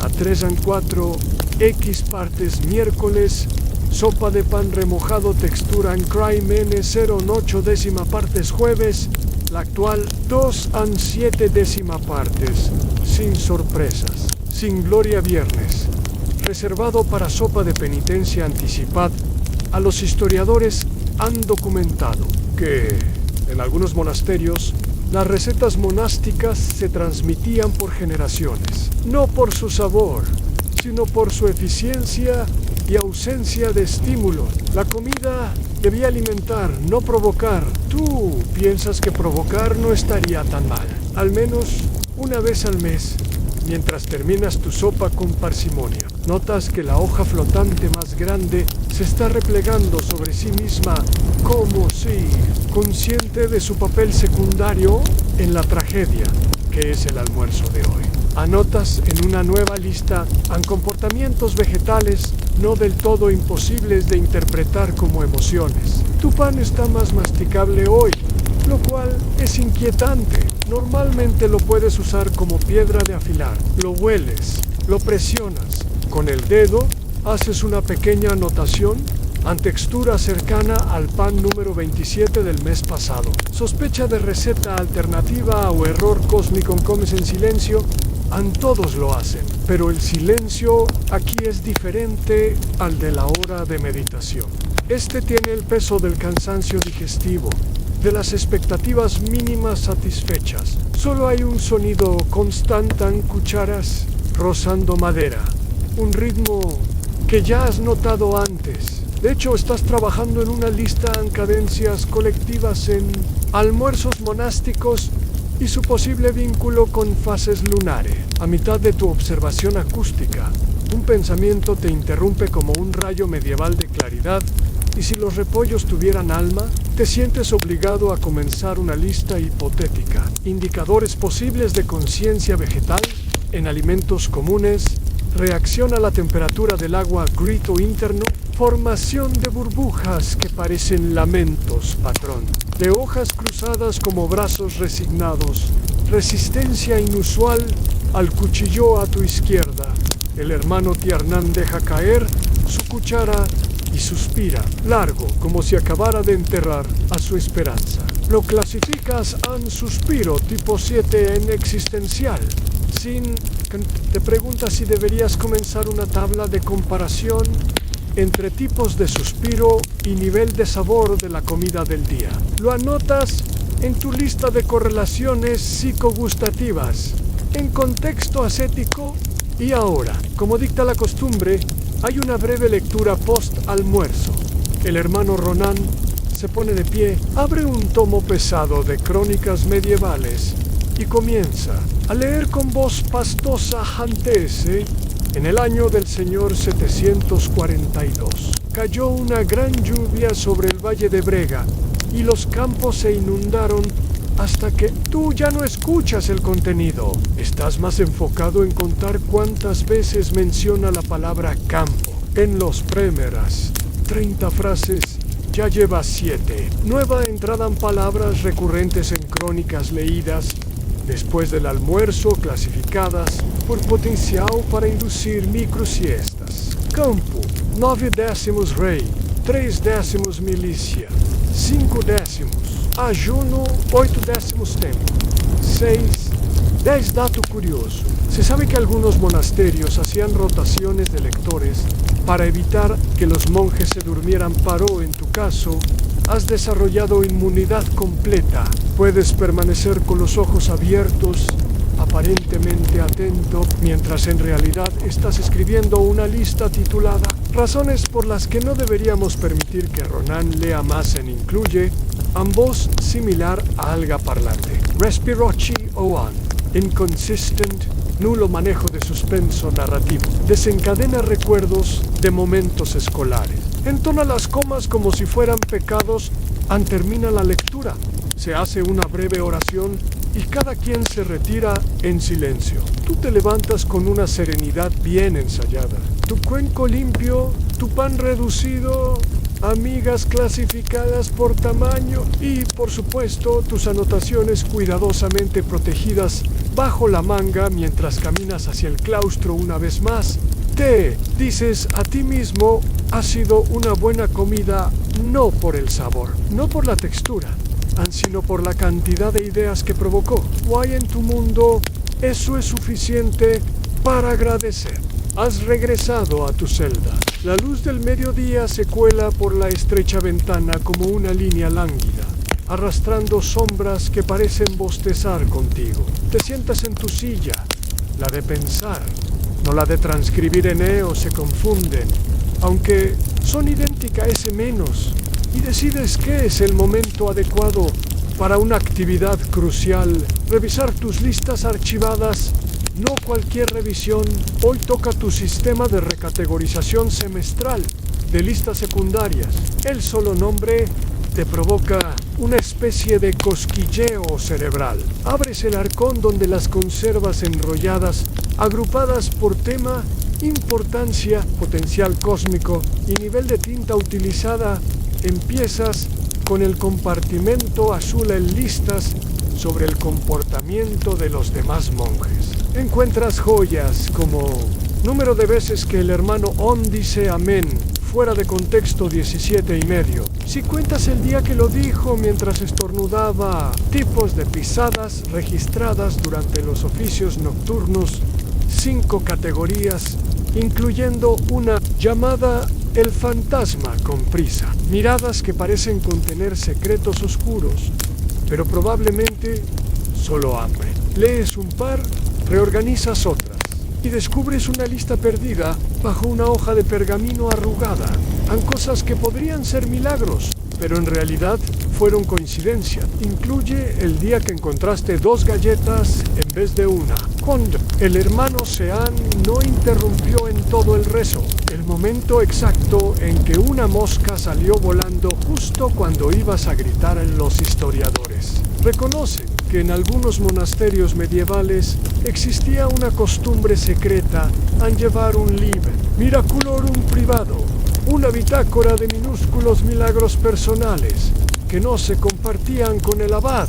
a 3 en 4 X partes. Miércoles. Sopa de pan remojado textura en crime N 0 en 8 décima partes. Jueves. La actual 2 en 7 décima partes. Sin sorpresas. Sin gloria viernes. Reservado para sopa de penitencia anticipada. A los historiadores han documentado que en algunos monasterios las recetas monásticas se transmitían por generaciones, no por su sabor, sino por su eficiencia y ausencia de estímulos. La comida debía alimentar, no provocar. Tú piensas que provocar no estaría tan mal, al menos una vez al mes. Mientras terminas tu sopa con parsimonia, notas que la hoja flotante más grande se está replegando sobre sí misma, como si consciente de su papel secundario en la tragedia. qué es el almuerzo de hoy. Anotas en una nueva lista a comportamientos vegetales no del todo imposibles de interpretar como emociones. Tu pan está más masticable hoy, lo cual es inquietante. Normalmente lo puedes usar como piedra de afilar. Lo hueles, lo presionas. Con el dedo haces una pequeña anotación en textura cercana al pan número 27 del mes pasado. Sospecha de receta alternativa o error cósmico en comes en silencio. Todos lo hacen, pero el silencio aquí es diferente al de la hora de meditación. Este tiene el peso del cansancio digestivo, de las expectativas mínimas satisfechas. Solo hay un sonido constante en cucharas rozando madera, un ritmo que ya has notado antes. De hecho, estás trabajando en una lista en cadencias colectivas en almuerzos monásticos y su posible vínculo con fases lunares. A mitad de tu observación acústica, un pensamiento te interrumpe como un rayo medieval de claridad, y si los repollos tuvieran alma, te sientes obligado a comenzar una lista hipotética. Indicadores posibles de conciencia vegetal en alimentos comunes, reacción a la temperatura del agua, grito interno, formación de burbujas que parecen lamentos, patrón, de hojas cruzadas como brazos resignados, resistencia inusual al cuchillo a tu izquierda. El hermano Tiernán deja caer su cuchara y suspira, largo, como si acabara de enterrar a su esperanza. Lo clasificas en suspiro tipo 7 en existencial. Te preguntas si deberías comenzar una tabla de comparación entre tipos de suspiro y nivel de sabor de la comida del día. Lo anotas en tu lista de correlaciones psicogustativas, en contexto ascético. Y ahora, como dicta la costumbre, hay una breve lectura post-almuerzo. El hermano Ronan se pone de pie, abre un tomo pesado de crónicas medievales y comienza a leer con voz pastosa jantese. En el año del Señor 742, cayó una gran lluvia sobre el valle de Brega y los campos se inundaron hasta que tú ya no escuchas el contenido. Estás más enfocado en contar cuántas veces menciona la palabra campo. En los primeras 30 frases ya llevas 7. Nueva entrada en palabras recurrentes en crónicas leídas después del almuerzo, clasificadas por potencial para inducir microsiestas. Campo, 9 décimos rei, 3 décimos milícia, 5 décimos ayuno, 8 décimos tempo, 6, 10 dato curioso. Se sabe que algunos monasterios hacían rotaciones de lectores para evitar que los monjes se durmieran. Pero en tu caso, has desarrollado inmunidad completa. Puedes permanecer con los ojos abiertos, aparentemente atento, mientras en realidad estás escribiendo una lista titulada Razones por las que no deberíamos permitir que Ronan lea más en incluye, en voz similar a alga parlante. Respirochi Oan, inconsistent, nulo manejo de suspenso narrativo. Desencadena recuerdos de momentos escolares. Entona las comas como si fueran pecados. Termina la lectura. Se hace una breve oración y cada quien se retira en silencio. Tú te levantas con una serenidad bien ensayada. Tu cuenco limpio, tu pan reducido, amigas clasificadas por tamaño y, por supuesto, tus anotaciones cuidadosamente protegidas bajo la manga mientras caminas hacia el claustro una vez más. Te dices a ti mismo, ha sido una buena comida no por el sabor, no por la textura, sino por la cantidad de ideas que provocó. O hay en tu mundo, eso es suficiente para agradecer. Has regresado a tu celda. La luz del mediodía se cuela por la estrecha ventana como una línea lánguida, arrastrando sombras que parecen bostezar contigo. Te sientas en tu silla, la de pensar, no la de transcribir en o se confunden, aunque son idénticas ese menos, y decides que es el momento adecuado para una actividad crucial, revisar tus listas archivadas. No cualquier revisión, hoy toca tu sistema de recategorización semestral de listas secundarias. El solo nombre te provoca una especie de cosquilleo cerebral. Abres el arcón donde las conservas enrolladas, agrupadas por tema, importancia, potencial cósmico y nivel de tinta utilizada, empiezas con el compartimento azul en listas sobre el comportamiento de los demás monjes. Encuentras joyas como número de veces que el hermano On dice amén, fuera de contexto 17,5. Si cuentas el día que lo dijo mientras estornudaba, tipos de pisadas registradas durante los oficios nocturnos, 5 categorías, incluyendo una llamada el fantasma con prisa. Miradas que parecen contener secretos oscuros, pero probablemente solo hambre. Lees un par, reorganizas otras y descubres una lista perdida bajo una hoja de pergamino arrugada. Han cosas que podrían ser milagros, pero en realidad fueron coincidencia. Incluye el día que encontraste 2 galletas en vez de una. Cuando el hermano Sean no interrumpió en todo el rezo. El momento exacto en que una mosca salió volando justo cuando ibas a gritar en los historiadores. Reconocen que en algunos monasterios medievales existía una costumbre secreta en llevar un liber miraculorum privado, una bitácora de minúsculos milagros personales que no se compartían con el abad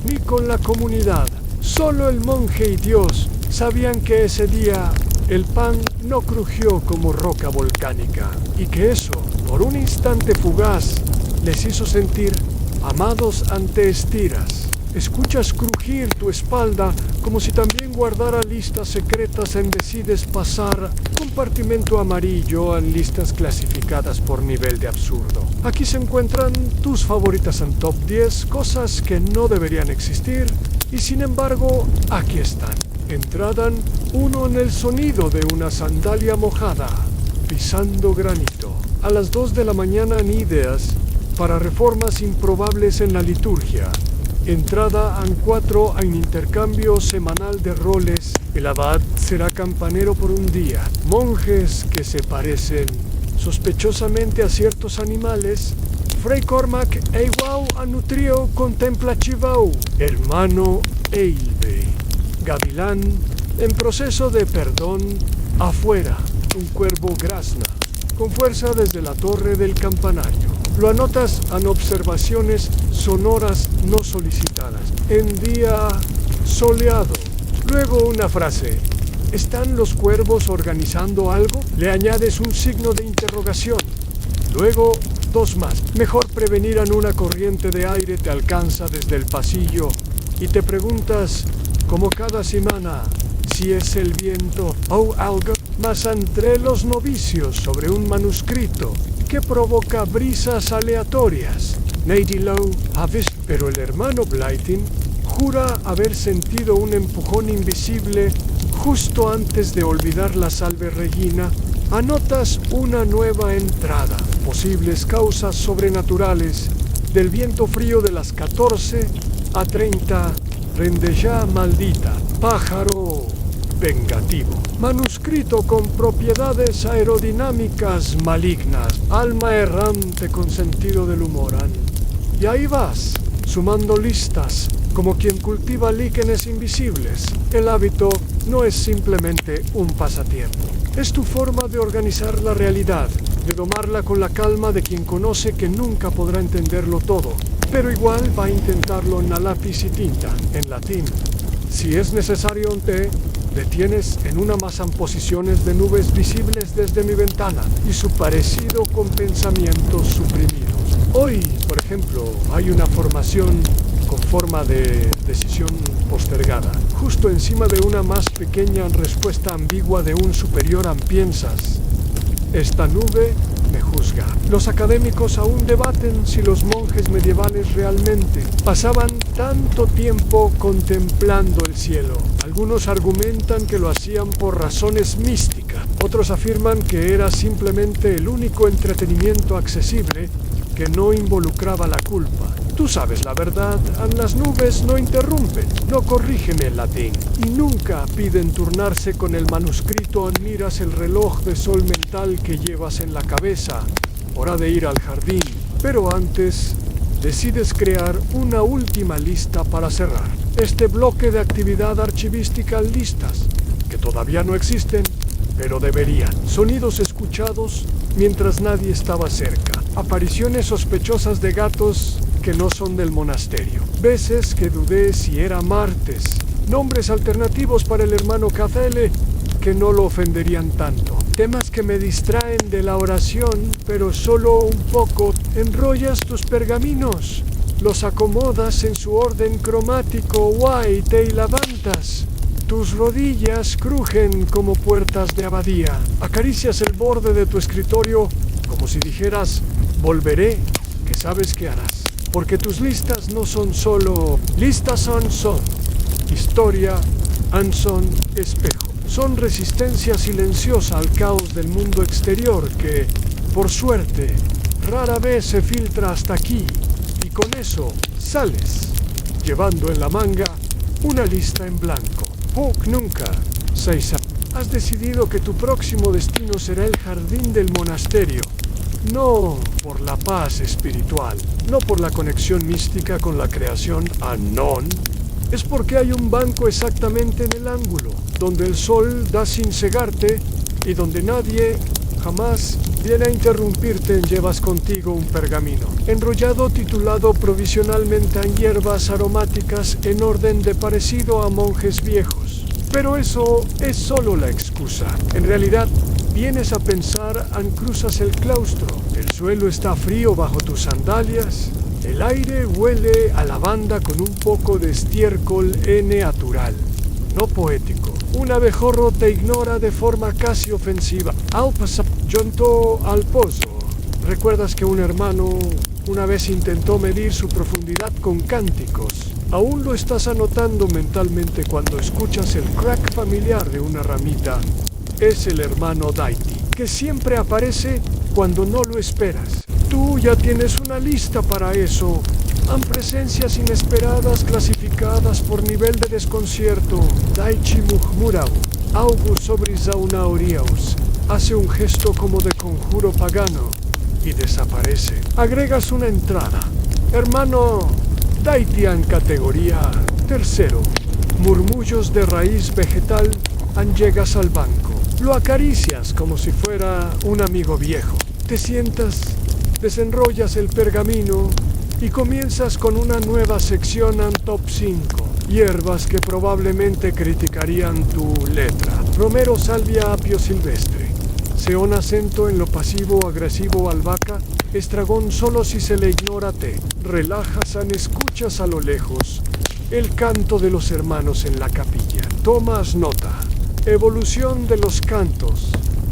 ni con la comunidad. Solo el monje y Dios sabían que ese día el pan no crujió como roca volcánica y que eso, por un instante fugaz, les hizo sentir amados ante estiras. Escuchas crujir tu espalda como si también guardara listas secretas en decides pasar compartimento amarillo en listas clasificadas por nivel de absurdo. Aquí se encuentran tus favoritas en top 10, cosas que no deberían existir y sin embargo aquí están. Entrada 1 en el sonido de una sandalia mojada, pisando granito. A las 2 de la mañana en ideas para reformas improbables en la liturgia. Entrada en 4 en intercambio semanal de roles. El abad será campanero por un día. Monjes que se parecen sospechosamente a ciertos animales. Frei Cormac Eiwau Anutrio Contemplativau. Hermano Eilbe. Gavilán en proceso de perdón. Afuera, un cuervo grazna, con fuerza desde la torre del campanario. Lo anotas en observaciones sonoras no solicitadas. En día soleado. Luego una frase. ¿Están los cuervos organizando algo? Le añades un signo de interrogación. Luego 2 más. Mejor prevenir en una corriente de aire te alcanza desde el pasillo y te preguntas, como cada semana, si es el viento o algo. Más entre los novicios sobre un manuscrito que provoca brisas aleatorias. Lady Lowe ha visto, pero el hermano Blythin jura haber sentido un empujón invisible justo antes de olvidar la Salve Regina. Anotas una nueva entrada. Posibles causas sobrenaturales del viento frío de las 14 a 30. Rendellá maldita. Pájaro vengativo. Manuscrito con propiedades aerodinámicas malignas. Alma errante con sentido del humor. Y ahí vas, sumando listas, como quien cultiva líquenes invisibles. El hábito no es simplemente un pasatiempo. Es tu forma de organizar la realidad, de domarla con la calma de quien conoce que nunca podrá entenderlo todo, pero igual va a intentarlo en lápiz y tinta, en latín. Si es necesario un té, detienes en una masa en posiciones de nubes visibles desde mi ventana y su parecido con pensamientos suprimidos. Hoy, por ejemplo, hay una formación con forma de decisión postergada, justo encima de una más pequeña respuesta ambigua de un superior piensas. Esta nube me juzga. Los académicos aún debaten si los monjes medievales realmente pasaban tanto tiempo contemplando el cielo. Algunos argumentan que lo hacían por razones místicas. Otros afirman que era simplemente el único entretenimiento accesible que no involucraba la culpa. Tú sabes la verdad, las nubes no interrumpen, no corrigen el latín y nunca piden turnarse con el manuscrito. Miras el reloj de sol mental que llevas en la cabeza. Hora de ir al jardín. Pero antes, decides crear una última lista para cerrar este bloque de actividad archivística listas, que todavía no existen, pero deberían. Sonidos escuchados mientras nadie estaba cerca. Apariciones sospechosas de gatos que no son del monasterio. Veces que dudé si era martes. Nombres alternativos para el hermano Cafele que no lo ofenderían tanto. Temas que me distraen de la oración, pero solo un poco. Enrollas tus pergaminos, los acomodas en su orden cromático white y levantas. Tus rodillas crujen como puertas de abadía. Acaricias el borde de tu escritorio como si dijeras, volveré, que sabes que harás. Porque tus listas no son solo listas, son historia, son espejo. Son resistencia silenciosa al caos del mundo exterior que, por suerte, rara vez se filtra hasta aquí. Y con eso sales, llevando en la manga una lista en blanco. Puck nunca, Seisa. Has decidido que tu próximo destino será el jardín del monasterio. No por la paz espiritual, no por la conexión mística con la creación Anon. Es porque hay un banco exactamente en el ángulo, donde el sol da sin cegarte y donde nadie jamás viene a interrumpirte. Llevas contigo un pergamino enrollado titulado provisionalmente en hierbas aromáticas en orden de parecido a monjes viejos. Pero eso es solo la excusa. En realidad, vienes a pensar en cruzas el claustro. El suelo está frío bajo tus sandalias. El aire huele a lavanda con un poco de estiércol natural, no poético. Un abejorro te ignora de forma casi ofensiva. Al pasar junto al pozo, recuerdas que un hermano una vez intentó medir su profundidad con cánticos. Aún lo estás anotando mentalmente cuando escuchas el crack familiar de una ramita. Es el hermano Daiti, que siempre aparece cuando no lo esperas. Tú ya tienes una lista para eso. Han presencias inesperadas clasificadas por nivel de desconcierto. Daichi murmurau, augus sobrisaunauriaus. Hace un gesto como de conjuro pagano y desaparece. Agregas una entrada. Hermano Daitian categoría tercero. Murmullos de raíz vegetal. Llegas al banco. Lo acaricias como si fuera un amigo viejo. Te sientas, desenrollas el pergamino y comienzas con una nueva sección en top 5. Hierbas que probablemente criticarían tu letra. Romero, salvia, apio silvestre. Seón, acento en lo pasivo-agresivo, albahaca. Estragón solo si se le ignora té. Relajas, escuchas a lo lejos el canto de los hermanos en la capilla. Tomas nota. Evolución de los cantos,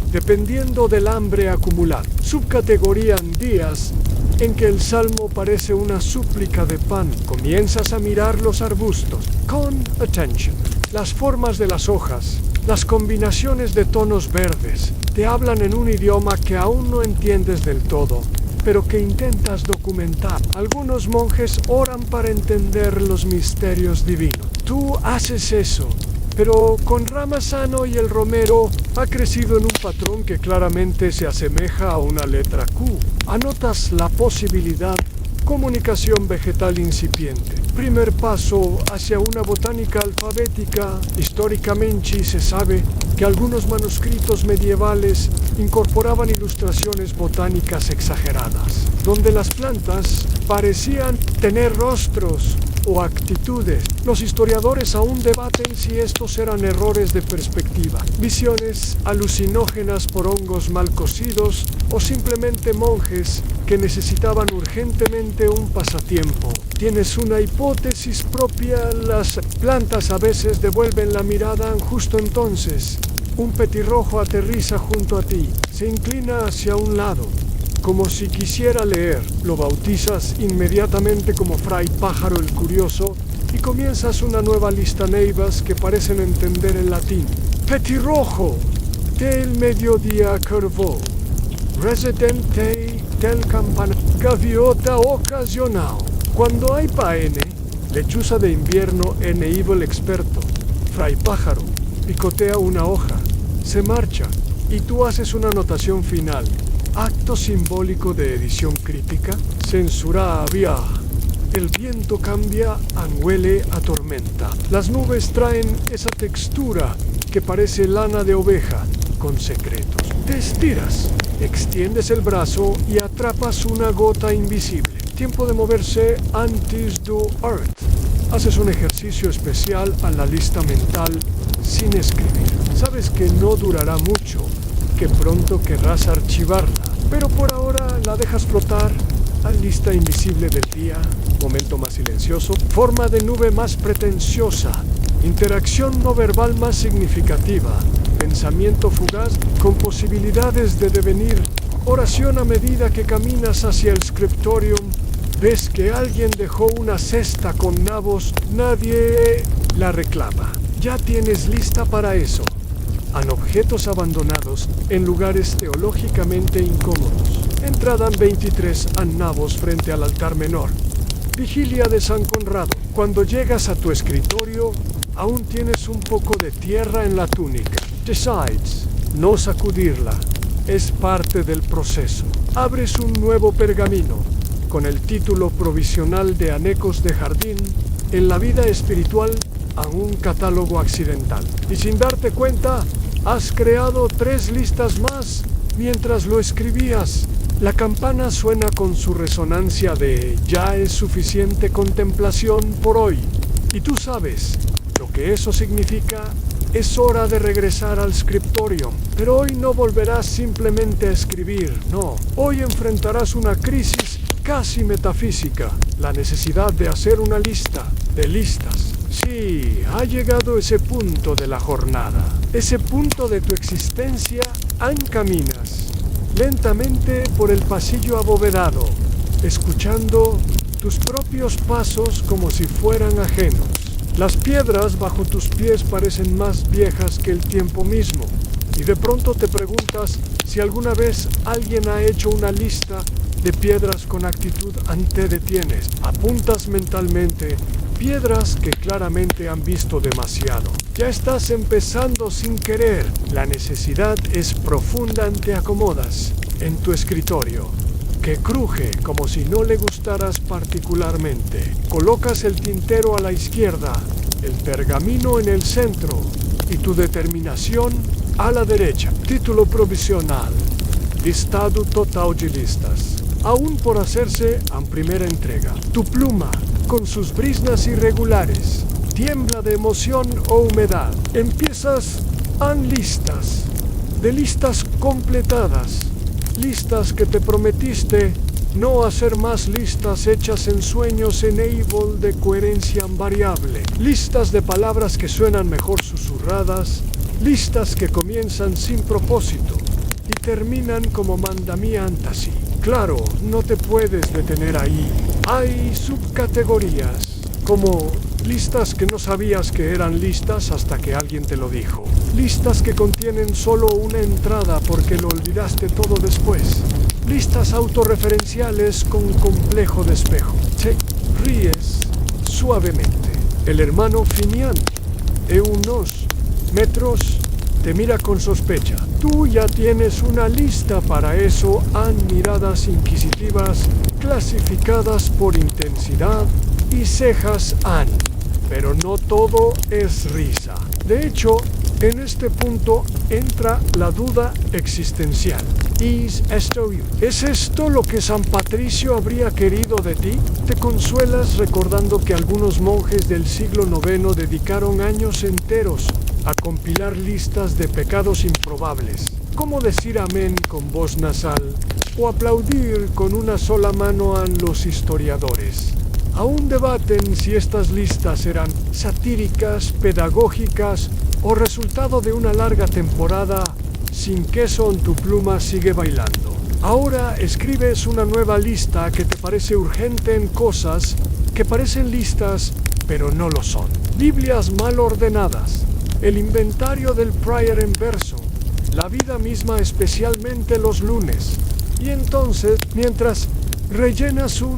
dependiendo del hambre acumulado. Subcategoría en días en que el salmo parece una súplica de pan. Comienzas a mirar los arbustos con attention. Las formas de las hojas, las combinaciones de tonos verdes, te hablan en un idioma que aún no entiendes del todo, pero que intentas documentar. Algunos monjes oran para entender los misterios divinos. Tú haces eso, pero con Ramazano y el romero ha crecido en un patrón que claramente se asemeja a una letra Q. Anotas la posibilidad, comunicación vegetal incipiente. Primer paso hacia una botánica alfabética. Históricamente se sabe que algunos manuscritos medievales incorporaban ilustraciones botánicas exageradas, donde las plantas parecían tener rostros o actitudes. Los historiadores aún debaten si estos eran errores de perspectiva, visiones alucinógenas por hongos mal cocidos o simplemente monjes que necesitaban urgentemente un pasatiempo. Tienes una hipótesis propia. Las plantas a veces devuelven la mirada justo entonces. Un petirrojo aterriza junto a ti, se inclina hacia un lado, como si quisiera leer. Lo bautizas inmediatamente como Fray Pájaro el Curioso y comienzas una nueva lista neivas que parecen entender el latín. Petirrojo del mediodía curvó, residente del campanario, gaviota ocasional. Cuando hay paene, lechuza de invierno en evil experto, Fray Pájaro picotea una hoja, se marcha y tú haces una anotación final. Acto simbólico de edición crítica. Censura había. El viento cambia, huele a tormenta. Las nubes traen esa textura que parece lana de oveja, con secretos. Te estiras, extiendes el brazo y atrapas una gota invisible. Tiempo de moverse antes do art. Haces un ejercicio especial a la lista mental sin escribir. Sabes que no durará mucho, que pronto querrás archivarla, pero por ahora la dejas flotar. A lista invisible del día, momento más silencioso, forma de nube más pretenciosa, interacción no verbal más significativa, pensamiento fugaz con posibilidades de devenir, oración a medida que caminas hacia el scriptorium. Ves que alguien dejó una cesta con nabos, nadie la reclama. Ya tienes lista para eso. Han objetos abandonados en lugares teológicamente incómodos. Entrada 23 a nabos frente al altar menor. Vigilia de San Conrado. Cuando llegas a tu escritorio, aún tienes un poco de tierra en la túnica. Decides no sacudirla. Es parte del proceso. Abres un nuevo pergamino con el título provisional de Anecos de Jardín en la vida espiritual a un catálogo accidental. Y sin darte cuenta, has creado 3 listas más mientras lo escribías. La campana suena con su resonancia de ya es suficiente contemplación por hoy. Y tú sabes lo que eso significa. Es hora de regresar al scriptorium. Pero hoy no volverás simplemente a escribir, no. Hoy enfrentarás una crisis casi metafísica. La necesidad de hacer una lista de listas. Sí, ha llegado ese punto de la jornada. Ese punto de tu existencia. Caminas lentamente por el pasillo abovedado, escuchando tus propios pasos como si fueran ajenos. Las piedras bajo tus pies parecen más viejas que el tiempo mismo, y de pronto te preguntas si alguna vez alguien ha hecho una lista de piedras con actitud ante detienes. Apuntas mentalmente piedras que claramente han visto demasiado. Ya estás empezando sin querer. La necesidad es profunda, te acomodas en tu escritorio, que cruje como si no le gustaras particularmente. Colocas el tintero a la izquierda, el pergamino en el centro y tu determinación a la derecha. Título provisional. Listado total de listas. Aún por hacerse a primera entrega. Tu pluma, con sus brisnas irregulares, tiembla de emoción o humedad. Empiezas listas, de listas completadas, listas que te prometiste no hacer más, listas hechas en sueños enable de coherencia variable, listas de palabras que suenan mejor susurradas, listas que comienzan sin propósito y terminan como mandamientas. Claro, no te puedes detener ahí. Hay subcategorías, como listas que no sabías que eran listas hasta que alguien te lo dijo. Listas que contienen solo una entrada porque lo olvidaste todo después. Listas autorreferenciales con complejo de espejo. Te ríes suavemente. El hermano Finian, unos metros, te mira con sospecha. Tú ya tienes una lista para eso. Han miradas inquisitivas clasificadas por intensidad y cejas han. Pero no todo es risa. De hecho, en este punto entra la duda existencial. ¿Es esto lo que San Patricio habría querido de ti? Te consuelas recordando que algunos monjes del siglo IX dedicaron años enteros a compilar listas de pecados improbables. ¿Cómo decir amén con voz nasal o aplaudir con una sola mano a los historiadores? Aún debaten si estas listas eran satíricas, pedagógicas o resultado de una larga temporada sin queso en tu pluma sigue bailando. Ahora escribes una nueva lista que te parece urgente en cosas que parecen listas, pero no lo son. Biblias mal ordenadas, el inventario del prior en verso, la vida misma especialmente los lunes. Y entonces, mientras rellenas un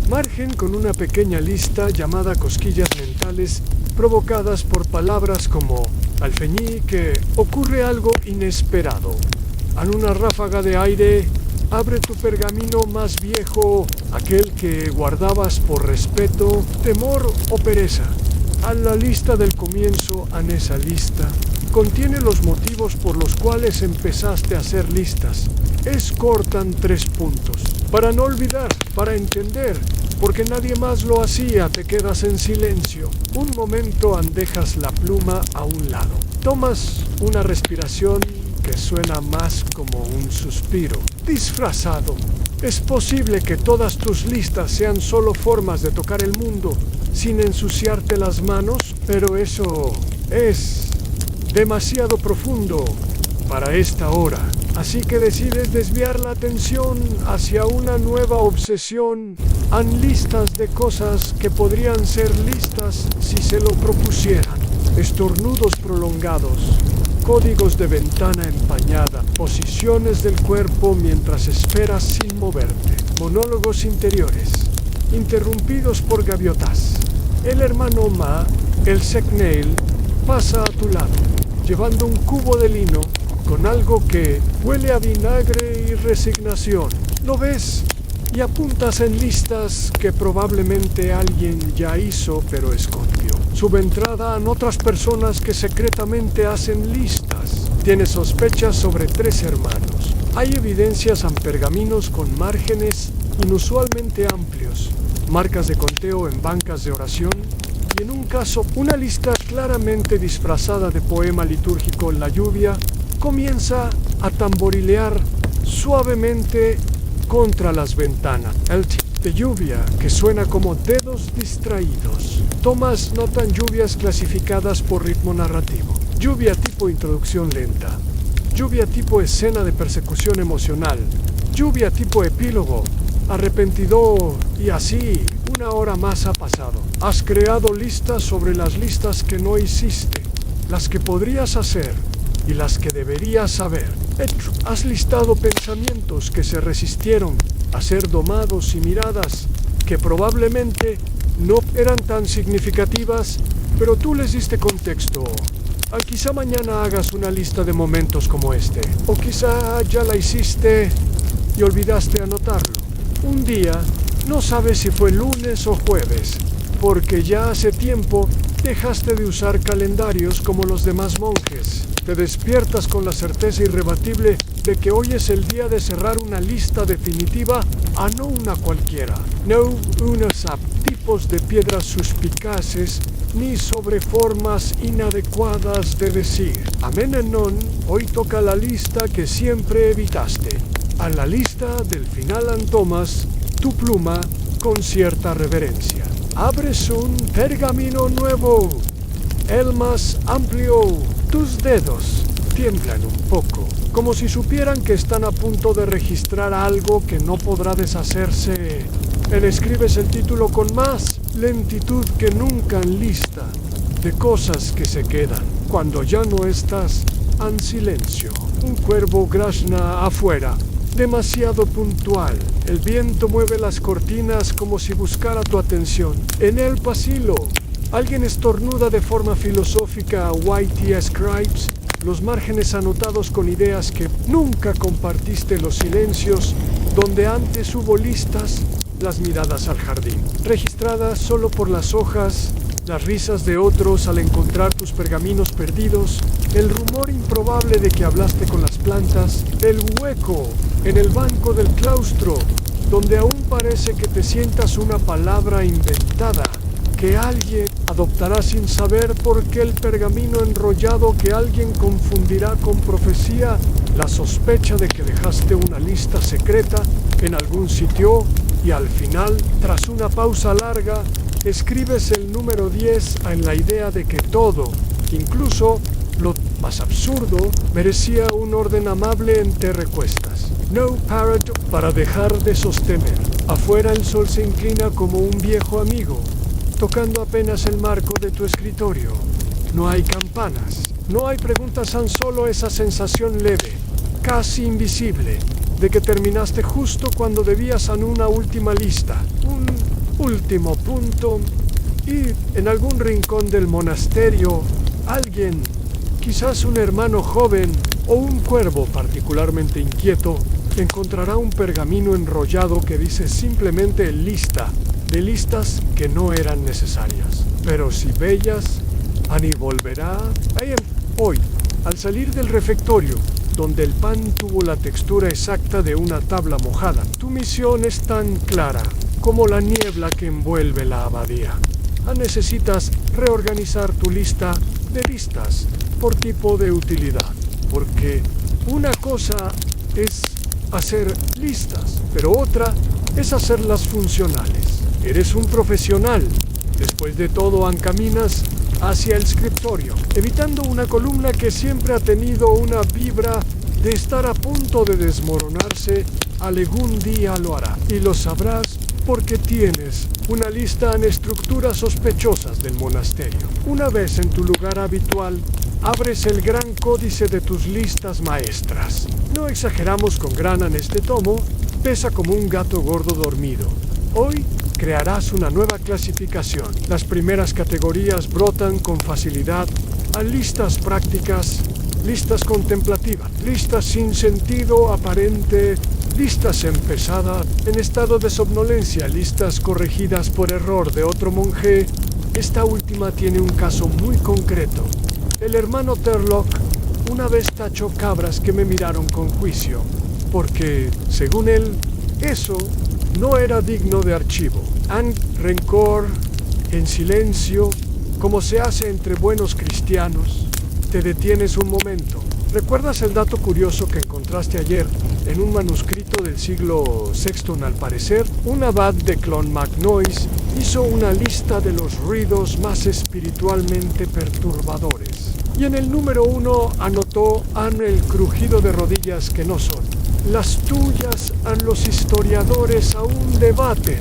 margen con una pequeña lista llamada cosquillas mentales provocadas por palabras como alfeñique, ocurre algo inesperado. En una ráfaga de aire Abre tu pergamino más viejo, aquel que guardabas por respeto, temor o pereza. A la lista del comienzo, en esa lista, contiene los motivos por los cuales empezaste a hacer listas. Es corta en 3 puntos. Para no olvidar, para entender, porque nadie más lo hacía, te quedas en silencio. Un momento dejas la pluma a un lado. Tomas una respiración que suena más como un suspiro, disfrazado. Es posible que todas tus listas sean solo formas de tocar el mundo sin ensuciarte las manos, pero eso es demasiado profundo para esta hora. Así que decides desviar la atención hacia una nueva obsesión en listas de cosas que podrían ser listas si se lo propusieran. Estornudos prolongados, códigos de ventana empañada, posiciones del cuerpo mientras esperas sin moverte, monólogos interiores, interrumpidos por gaviotas. El hermano Ma, el Sekneil, pasa a tu lado, llevando un cubo de lino con algo que huele a vinagre y resignación. Lo ves y apuntas en listas que probablemente alguien ya hizo pero escondió. Subentrada en otras personas que secretamente hacen listas. Tiene sospechas sobre 3 hermanos. Hay evidencias en pergaminos con márgenes inusualmente amplios, marcas de conteo en bancas de oración y en un caso, una lista claramente disfrazada de poema litúrgico. La lluvia comienza a tamborilear suavemente contra las ventanas. El tipo de lluvia que suena como dedos distraídos. Tomas nota en lluvias clasificadas por ritmo narrativo. Lluvia tipo introducción lenta. Lluvia tipo escena de persecución emocional. Lluvia tipo epílogo. Arrepentidor. Y así, 1 hora más ha pasado. Has creado listas sobre las listas que no hiciste, las que podrías hacer y las que deberías saber. Has listado pensamientos que se resistieron a ser domados y miradas que probablemente no eran tan significativas, pero tú les diste contexto. Quizá mañana hagas una lista de momentos como este, o quizá ya la hiciste y olvidaste anotarlo. Un día, no sabes si fue lunes o jueves, porque ya hace tiempo dejaste de usar calendarios como los demás monjes. Te despiertas con la certeza irrebatible de que hoy es el día de cerrar una lista definitiva, a no una cualquiera. No unos tipos de piedras suspicaces, ni sobre formas inadecuadas de decir. Amenenon, hoy toca la lista que siempre evitaste. A la lista del final tomas tu pluma con cierta reverencia. Abres un pergamino nuevo, el más amplio. Tus dedos tiemblan un poco, como si supieran que están a punto de registrar algo que no podrá deshacerse. Escribes el título con más lentitud que nunca en lista de cosas que se quedan cuando ya no estás en silencio. Un cuervo grazna afuera, demasiado puntual. El viento mueve las cortinas como si buscara tu atención. En el pasillo, alguien estornuda de forma filosófica a YT Scribes, los márgenes anotados con ideas que nunca compartiste, los silencios donde antes hubo listas, las miradas al jardín, registradas solo por las hojas, las risas de otros al encontrar tus pergaminos perdidos, el rumor improbable de que hablaste con las plantas, el hueco en el banco del claustro, donde aún parece que te sientas una palabra inventada, que alguien adoptará sin saber por qué, el pergamino enrollado que alguien confundirá con profecía, la sospecha de que dejaste una lista secreta en algún sitio y al final, tras una pausa larga, escribes el número 10 en la idea de que todo, incluso lo más absurdo, merecía un orden amable en te recuestas. No parrot para dejar de sostener. Afuera el sol se inclina como un viejo amigo, tocando apenas el marco de tu escritorio. No hay campanas, no hay preguntas, tan solo esa sensación leve, casi invisible, de que terminaste justo cuando debías en una última lista, un último punto, y en algún rincón del monasterio, alguien, quizás un hermano joven o un cuervo particularmente inquieto, encontrará un pergamino enrollado que dice simplemente lista, de listas que no eran necesarias. Pero si bellas, Annie volverá hoy, al salir del refectorio, donde el pan tuvo la textura exacta de una tabla mojada. Tu misión es tan clara como la niebla que envuelve la abadía. Necesitas reorganizar tu lista de listas por tipo de utilidad, porque una cosa es hacer listas, pero otra es hacerlas funcionales. Eres un profesional. Después de todo, encaminas hacia el escritorio, evitando una columna que siempre ha tenido una vibra de estar a punto de desmoronarse. Algún día lo hará, y lo sabrás porque tienes una lista en estructuras sospechosas del monasterio. Una vez en tu lugar habitual, abres el gran códice de tus listas maestras. No exageramos con grana en este tomo, pesa como un gato gordo dormido. Hoy crearás una nueva clasificación. Las primeras categorías brotan con facilidad a listas prácticas, listas contemplativas, listas sin sentido aparente, listas empezadas en estado de somnolencia, listas corregidas por error de otro monje. Esta última tiene un caso muy concreto. El hermano Terlock una vez tachó cabras que me miraron con juicio, porque, según él, eso no era digno de archivo. Rencor, en silencio, como se hace entre buenos cristianos, te detienes un momento. ¿Recuerdas el dato curioso que encontraste ayer en un manuscrito del siglo VI? Al parecer, un abad de Clonmacnoise hizo una lista de los ruidos más espiritualmente perturbadores. Y en el número 1 anotó el crujido de rodillas que no son. Las tuyas los historiadores aún debaten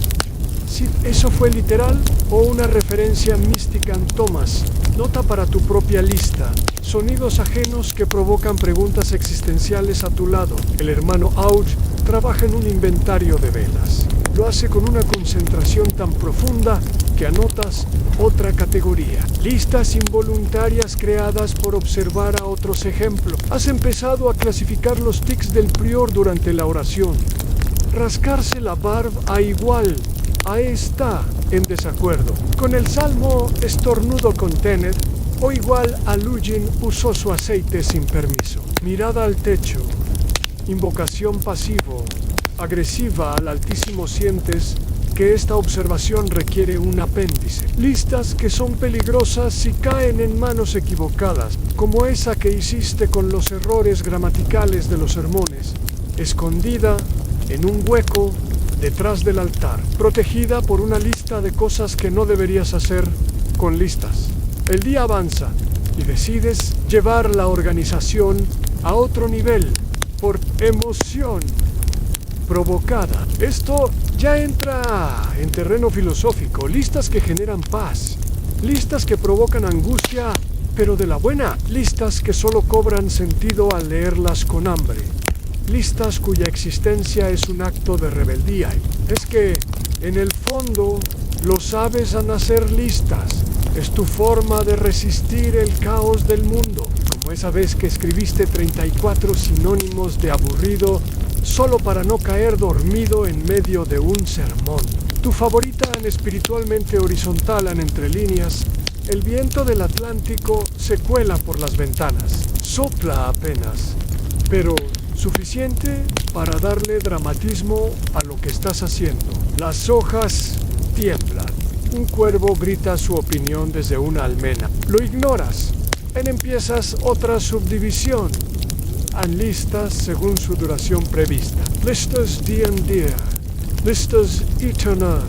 si eso fue literal o una referencia mística en Thomas. Nota para tu propia lista. Sonidos ajenos que provocan preguntas existenciales a tu lado. El hermano Ouch trabaja en un inventario de velas. Lo hace con una concentración tan profunda que anotas otra categoría. Listas involuntarias creadas por observar a otros ejemplos. Has empezado a clasificar los tics del prior durante la oración. Rascarse la barba igual. Ahí está, en desacuerdo. Con el salmo estornudo con Tenet, o igual a Lugin usó su aceite sin permiso. Mirada al techo. Invocación pasivo. Agresiva al Altísimo, sientes que esta observación requiere un apéndice. Listas que son peligrosas si caen en manos equivocadas, como esa que hiciste con los errores gramaticales de los sermones, escondida en un hueco detrás del altar, protegida por una lista de cosas que no deberías hacer con listas. El día avanza y decides llevar la organización a otro nivel por emoción provocada. Esto ya entra en terreno filosófico. Listas que generan paz, listas que provocan angustia, pero de la buena. Listas que solo cobran sentido al leerlas con hambre. Listas cuya existencia es un acto de rebeldía. Es que, en el fondo, lo sabes a nacer listas. Es tu forma de resistir el caos del mundo. Como esa vez que escribiste 34 sinónimos de aburrido solo para no caer dormido en medio de un sermón. Tu favorita en espiritualmente horizontal en entre líneas. El viento del Atlántico se cuela por las ventanas. Sopla apenas, pero suficiente para darle dramatismo a lo que estás haciendo. Las hojas tiemblan. Un cuervo grita su opinión desde una almena. Lo ignoras. Empiezas otra subdivisión. En listas según su duración prevista. Listas día en día. Listas eternas.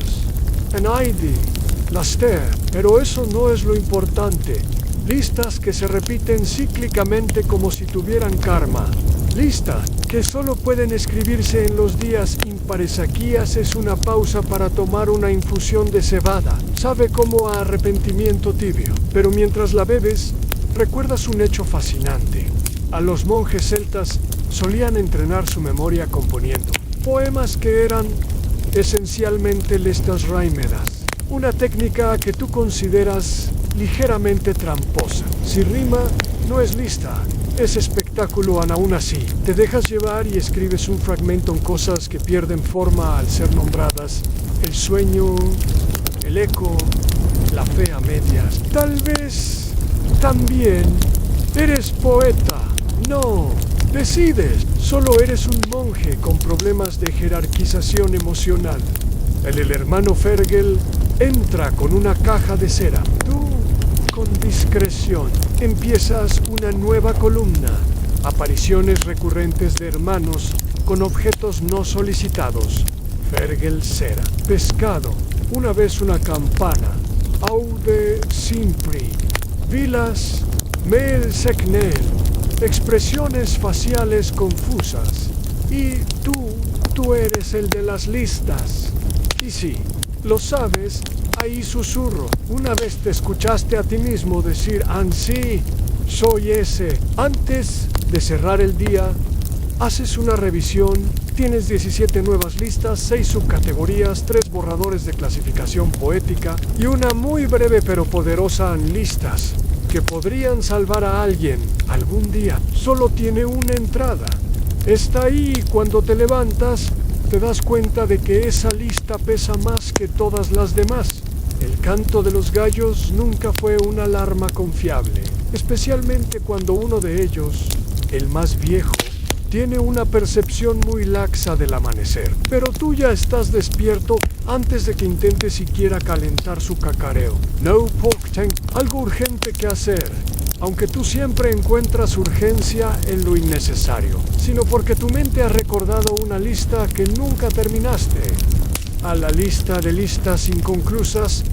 En ID. Laster. Pero eso no es lo importante. Listas que se repiten cíclicamente como si tuvieran karma. Listas que solo pueden escribirse en los días impares. Aquí haces una pausa para tomar una infusión de cebada. Sabe como a arrepentimiento tibio. Pero mientras la bebes, recuerdas un hecho fascinante. A los monjes celtas solían entrenar su memoria componiendo poemas que eran esencialmente listas rímedas. Una técnica que tú consideras ligeramente tramposa. Si rima, no es lista, es espectáculo aún así. Te dejas llevar y escribes un fragmento en cosas que pierden forma al ser nombradas. El sueño, el eco, la fe a medias. Tal vez también eres poeta. No, decides. Solo eres un monje con problemas de jerarquización emocional. El hermano Fergal entra con una caja de cera. Tú, con discreción, empiezas una nueva columna. Apariciones recurrentes de hermanos con objetos no solicitados. Fergal cera. Pescado. Una vez una campana. Aude simpri. Vilas. Mel secnel. Expresiones faciales confusas. Y tú eres el de las listas. Y sí, lo sabes, ahí susurro. Una vez te escuchaste a ti mismo decir, sí, soy ese. Antes de cerrar el día, haces una revisión, tienes 17 nuevas listas, 6 subcategorías, 3 borradores de clasificación poética y una muy breve pero poderosa listas que podrían salvar a alguien algún día. Solo tiene una entrada. Está ahí y cuando te levantas, te das cuenta de que esa lista pesa más que todas las demás. El canto de los gallos nunca fue una alarma confiable, especialmente cuando uno de ellos, el más viejo, tiene una percepción muy laxa del amanecer. Pero tú ya estás despierto antes de que intente siquiera calentar su cacareo. No pork, algo urgente que hacer. Aunque tú siempre encuentras urgencia en lo innecesario, sino porque tu mente ha recordado una lista que nunca terminaste. A la lista de listas inconclusas,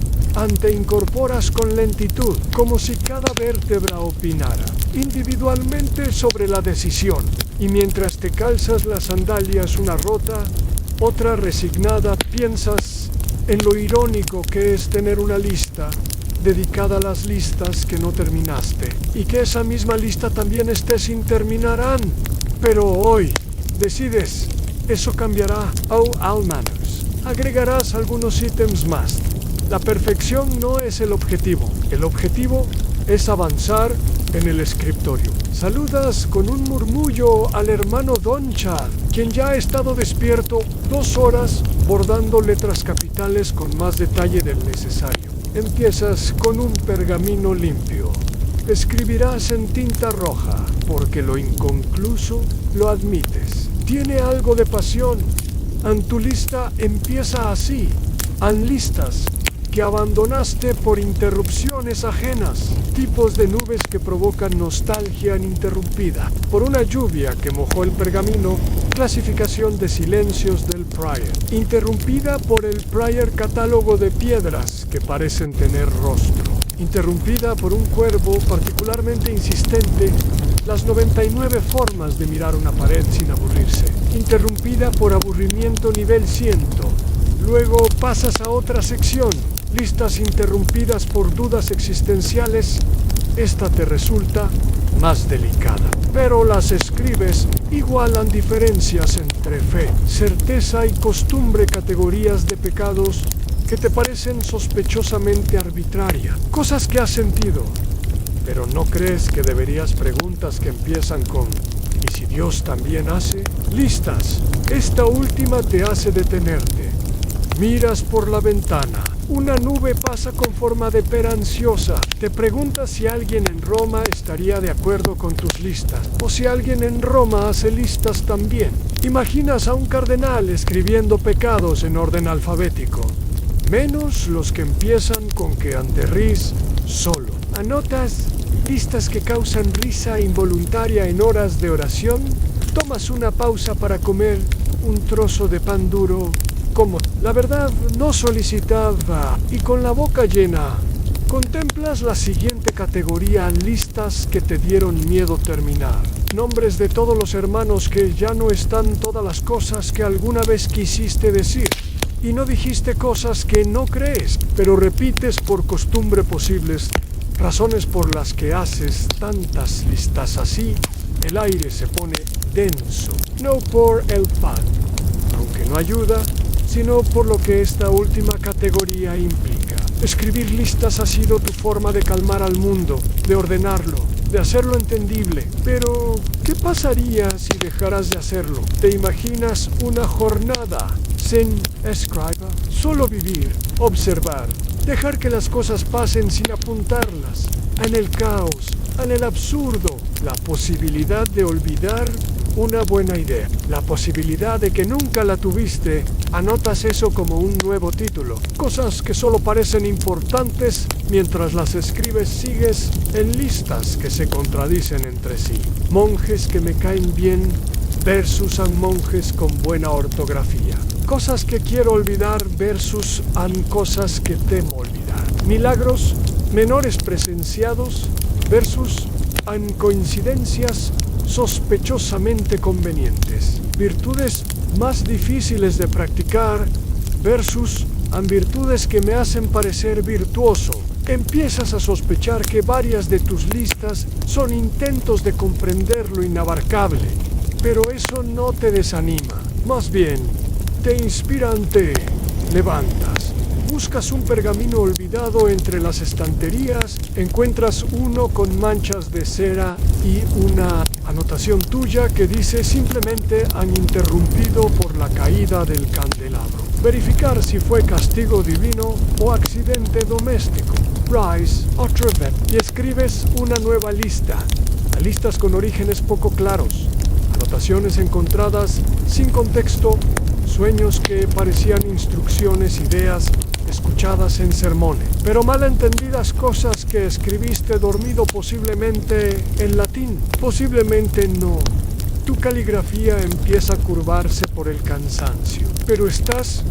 te incorporas con lentitud, como si cada vértebra opinara individualmente sobre la decisión. Y mientras te calzas las sandalias una rota, otra resignada, piensas en lo irónico que es tener una lista dedicada a las listas que no terminaste, y que esa misma lista también esté sin terminar. Pero hoy decides, eso cambiará. Almanos, agregarás algunos ítems más. La perfección no es el objetivo es avanzar en el escritorio. Saludas con un murmullo al hermano Don Chad, quien ya ha estado despierto 2 horas bordando letras capitales con más detalle del necesario. Empiezas con un pergamino limpio. Escribirás en tinta roja, porque lo inconcluso lo admites. Tiene algo de pasión. Tu lista empieza así. Listas que abandonaste por interrupciones ajenas, tipos de nubes que provocan nostalgia ininterrumpida, por una lluvia que mojó el pergamino, clasificación de silencios del Prior, interrumpida por el Prior catálogo de piedras que parecen tener rostro, interrumpida por un cuervo particularmente insistente, las 99 formas de mirar una pared sin aburrirse, interrumpida por aburrimiento nivel 100. Luego pasas a otra sección, listas interrumpidas por dudas existenciales. Esta te resulta más delicada, pero las escribes igualan diferencias entre fe, certeza y costumbre, categorías de pecados que te parecen sospechosamente arbitrarias, cosas que has sentido, pero no crees que deberías. Preguntas que empiezan con ¿y si Dios también hace? Listas, esta última te hace detenerte. Miras por la ventana. Una nube pasa con forma de pera ansiosa. Te preguntas si alguien en Roma estaría de acuerdo con tus listas, o si alguien en Roma hace listas también. Imaginas a un cardenal escribiendo pecados en orden alfabético, menos los que empiezan con que anterris solo. Anotas listas que causan risa involuntaria en horas de oración. Tomas una pausa para comer un trozo de pan duro, como la verdad no solicitaba, y con la boca llena, contemplas la siguiente categoría: listas que te dieron miedo terminar. Nombres de todos los hermanos que ya no están, todas las cosas que alguna vez quisiste decir, y no dijiste, cosas que no crees, pero repites por costumbre, posibles razones por las que haces tantas listas así. El aire se pone denso, no por el pan, aunque no ayuda, sino por lo que esta última categoría implica. Escribir listas ha sido tu forma de calmar al mundo, de ordenarlo, de hacerlo entendible. Pero, ¿qué pasaría si dejaras de hacerlo? ¿Te imaginas una jornada sin escriba? Solo vivir, observar, dejar que las cosas pasen sin apuntarlas, en el caos, en el absurdo, la posibilidad de olvidar una buena idea, la posibilidad de que nunca la tuviste. Anotas eso como un nuevo título. Cosas que solo parecen importantes mientras las escribes. Sigues en listas que se contradicen entre sí. Monjes que me caen bien versus a monjes con buena ortografía. Cosas que quiero olvidar versus a cosas que temo olvidar. Milagros menores presenciados versus a coincidencias sospechosamente convenientes. Virtudes más difíciles de practicar versus virtudes que me hacen parecer virtuoso. Empiezas a sospechar que varias de tus listas son intentos de comprender lo inabarcable, pero eso no te desanima, más bien te inspira. Te levantas, buscas un pergamino olvidado entre las estanterías, encuentras uno con manchas de cera y una anotación tuya que dice simplemente han interrumpido por la caída del candelabro. Verificar si fue castigo divino o accidente doméstico. Rise o Trevet, y escribes una nueva lista. Listas con orígenes poco claros, anotaciones encontradas sin contexto, sueños que parecían instrucciones, ideas escuchadas en sermones, pero malentendidas, cosas que escribiste dormido, posiblemente en latín, posiblemente no. Tu caligrafía empieza a curvarse por el cansancio, pero estás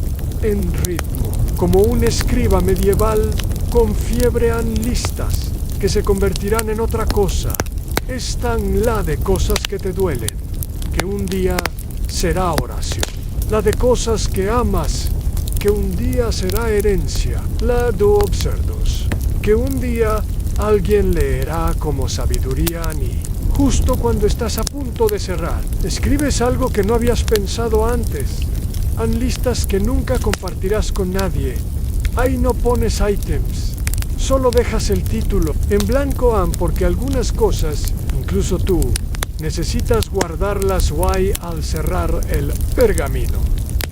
en ritmo, como un escriba medieval con fiebre. Han listas que se convertirán en otra cosa. Es tan la de cosas que te duelen, que un día será oración. La de cosas que amas, que un día será herencia. La de absurdos, que un día alguien leerá como sabiduría. Ni justo cuando estás a punto de cerrar, escribes algo que no habías pensado antes. Han listas que nunca compartirás con nadie. Ahí no pones ítems, solo dejas el título en blanco. Porque algunas cosas, incluso tú, necesitas guardarlas guay al cerrar el pergamino.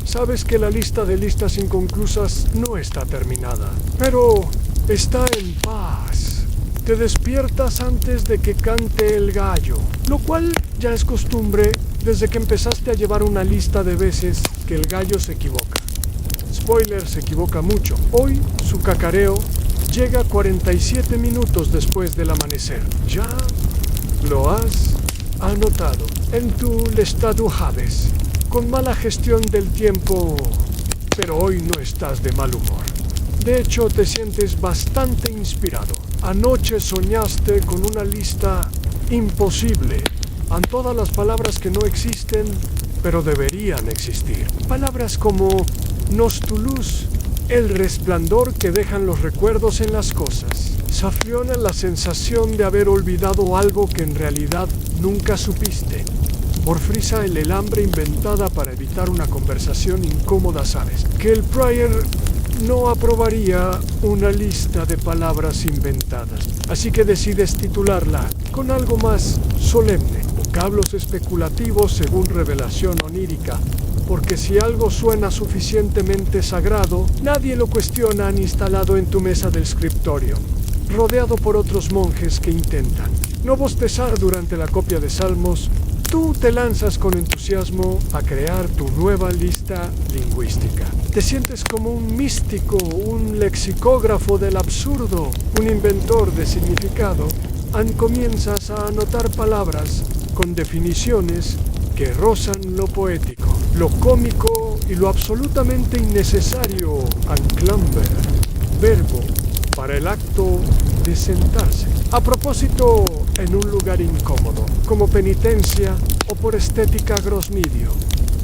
Sabes que la lista de listas inconclusas no está terminada, pero está en paz. Te despiertas antes de que cante el gallo, lo cual ya es costumbre desde que empezaste a llevar una lista de veces que el gallo se equivoca. Spoiler, se equivoca mucho. Hoy su cacareo llega 47 minutos después del amanecer. Ya lo has anotado en tu listado Hades, con mala gestión del tiempo, pero hoy no estás de mal humor. De hecho, te sientes bastante inspirado. Anoche soñaste con una lista imposible, en todas las palabras que no existen, pero deberían existir. Palabras como nostulus, el resplandor que dejan los recuerdos en las cosas. Safiona la sensación de haber olvidado algo que en realidad nunca supiste. Orfrisa, el hambre inventada para evitar una conversación incómoda. Sabes que el prior no aprobaría una lista de palabras inventadas, así que decides titularla con algo más solemne. Vocablos especulativos según revelación onírica, porque si algo suena suficientemente sagrado, nadie lo cuestiona. Han instalado en tu mesa del escritorio, rodeado por otros monjes que intentan no bostezar durante la copia de salmos. Tú te lanzas con entusiasmo a crear tu nueva lista lingüística. Te sientes como un místico, un lexicógrafo del absurdo, un inventor de significado. Comienzas a anotar palabras con definiciones que rozan lo poético, lo cómico y lo absolutamente innecesario. Anclamber, verbo para el acto de sentarse. A propósito, en un lugar incómodo, como penitencia o por estética grosmidio.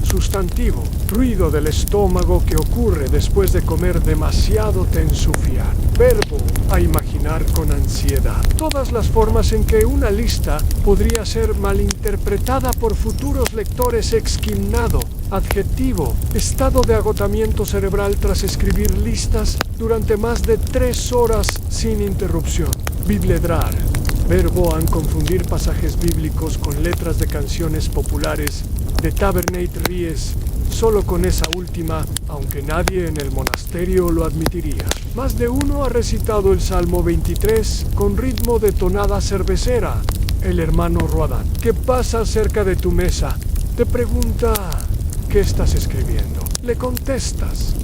Sustantivo, ruido del estómago que ocurre después de comer demasiado tensufiar. Verbo, a imaginar con ansiedad. Todas las formas en que una lista podría ser malinterpretada por futuros lectores. Exquimnado, adjetivo, estado de agotamiento cerebral tras escribir listas durante más de 3 horas sin interrupción. Bibledrar, Verbo an confundir pasajes bíblicos con letras de canciones populares, de Tavernate Ries, solo con esa última, aunque nadie en el monasterio lo admitiría. Más de uno ha recitado el Salmo 23 con ritmo de tonada cervecera. El hermano Roadán, que pasa cerca de tu mesa, te pregunta: ¿qué estás escribiendo? Le contestas: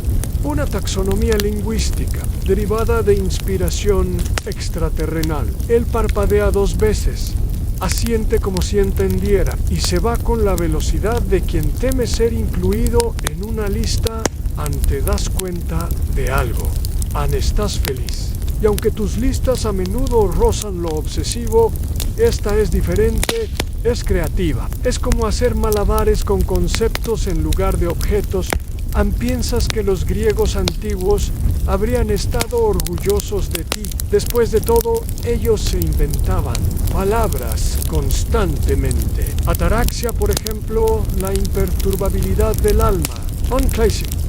una taxonomía lingüística, derivada de inspiración extraterrenal. Él parpadea 2 veces, asiente como si entendiera, y se va con la velocidad de quien teme ser incluido en una lista. Te das cuenta de algo. Estás feliz. Y aunque tus listas a menudo rozan lo obsesivo, esta es diferente, es creativa. Es como hacer malabares con conceptos en lugar de objetos. Piensas que los griegos antiguos habrían estado orgullosos de ti. Después de todo, ellos se inventaban palabras constantemente. Ataraxia, por ejemplo, la imperturbabilidad del alma.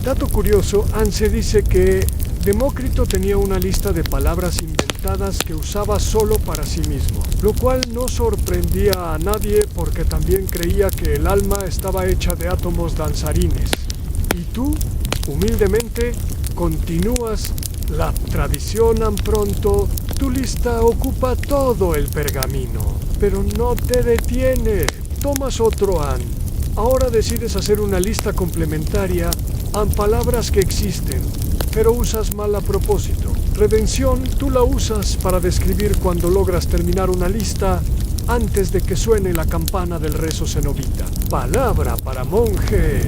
Dato curioso, se dice que Demócrito tenía una lista de palabras inventadas que usaba solo para sí mismo, lo cual no sorprendía a nadie porque también creía que el alma estaba hecha de átomos danzarines. Y tú, humildemente, continúas la tradición. Pronto, tu lista ocupa todo el pergamino, pero no te detiene. Tomas otro Ahora decides hacer una lista complementaria a palabras que existen, pero usas mal a propósito. Redención, tú la usas para describir cuando logras terminar una lista antes de que suene la campana del rezo cenobita. Palabra para monje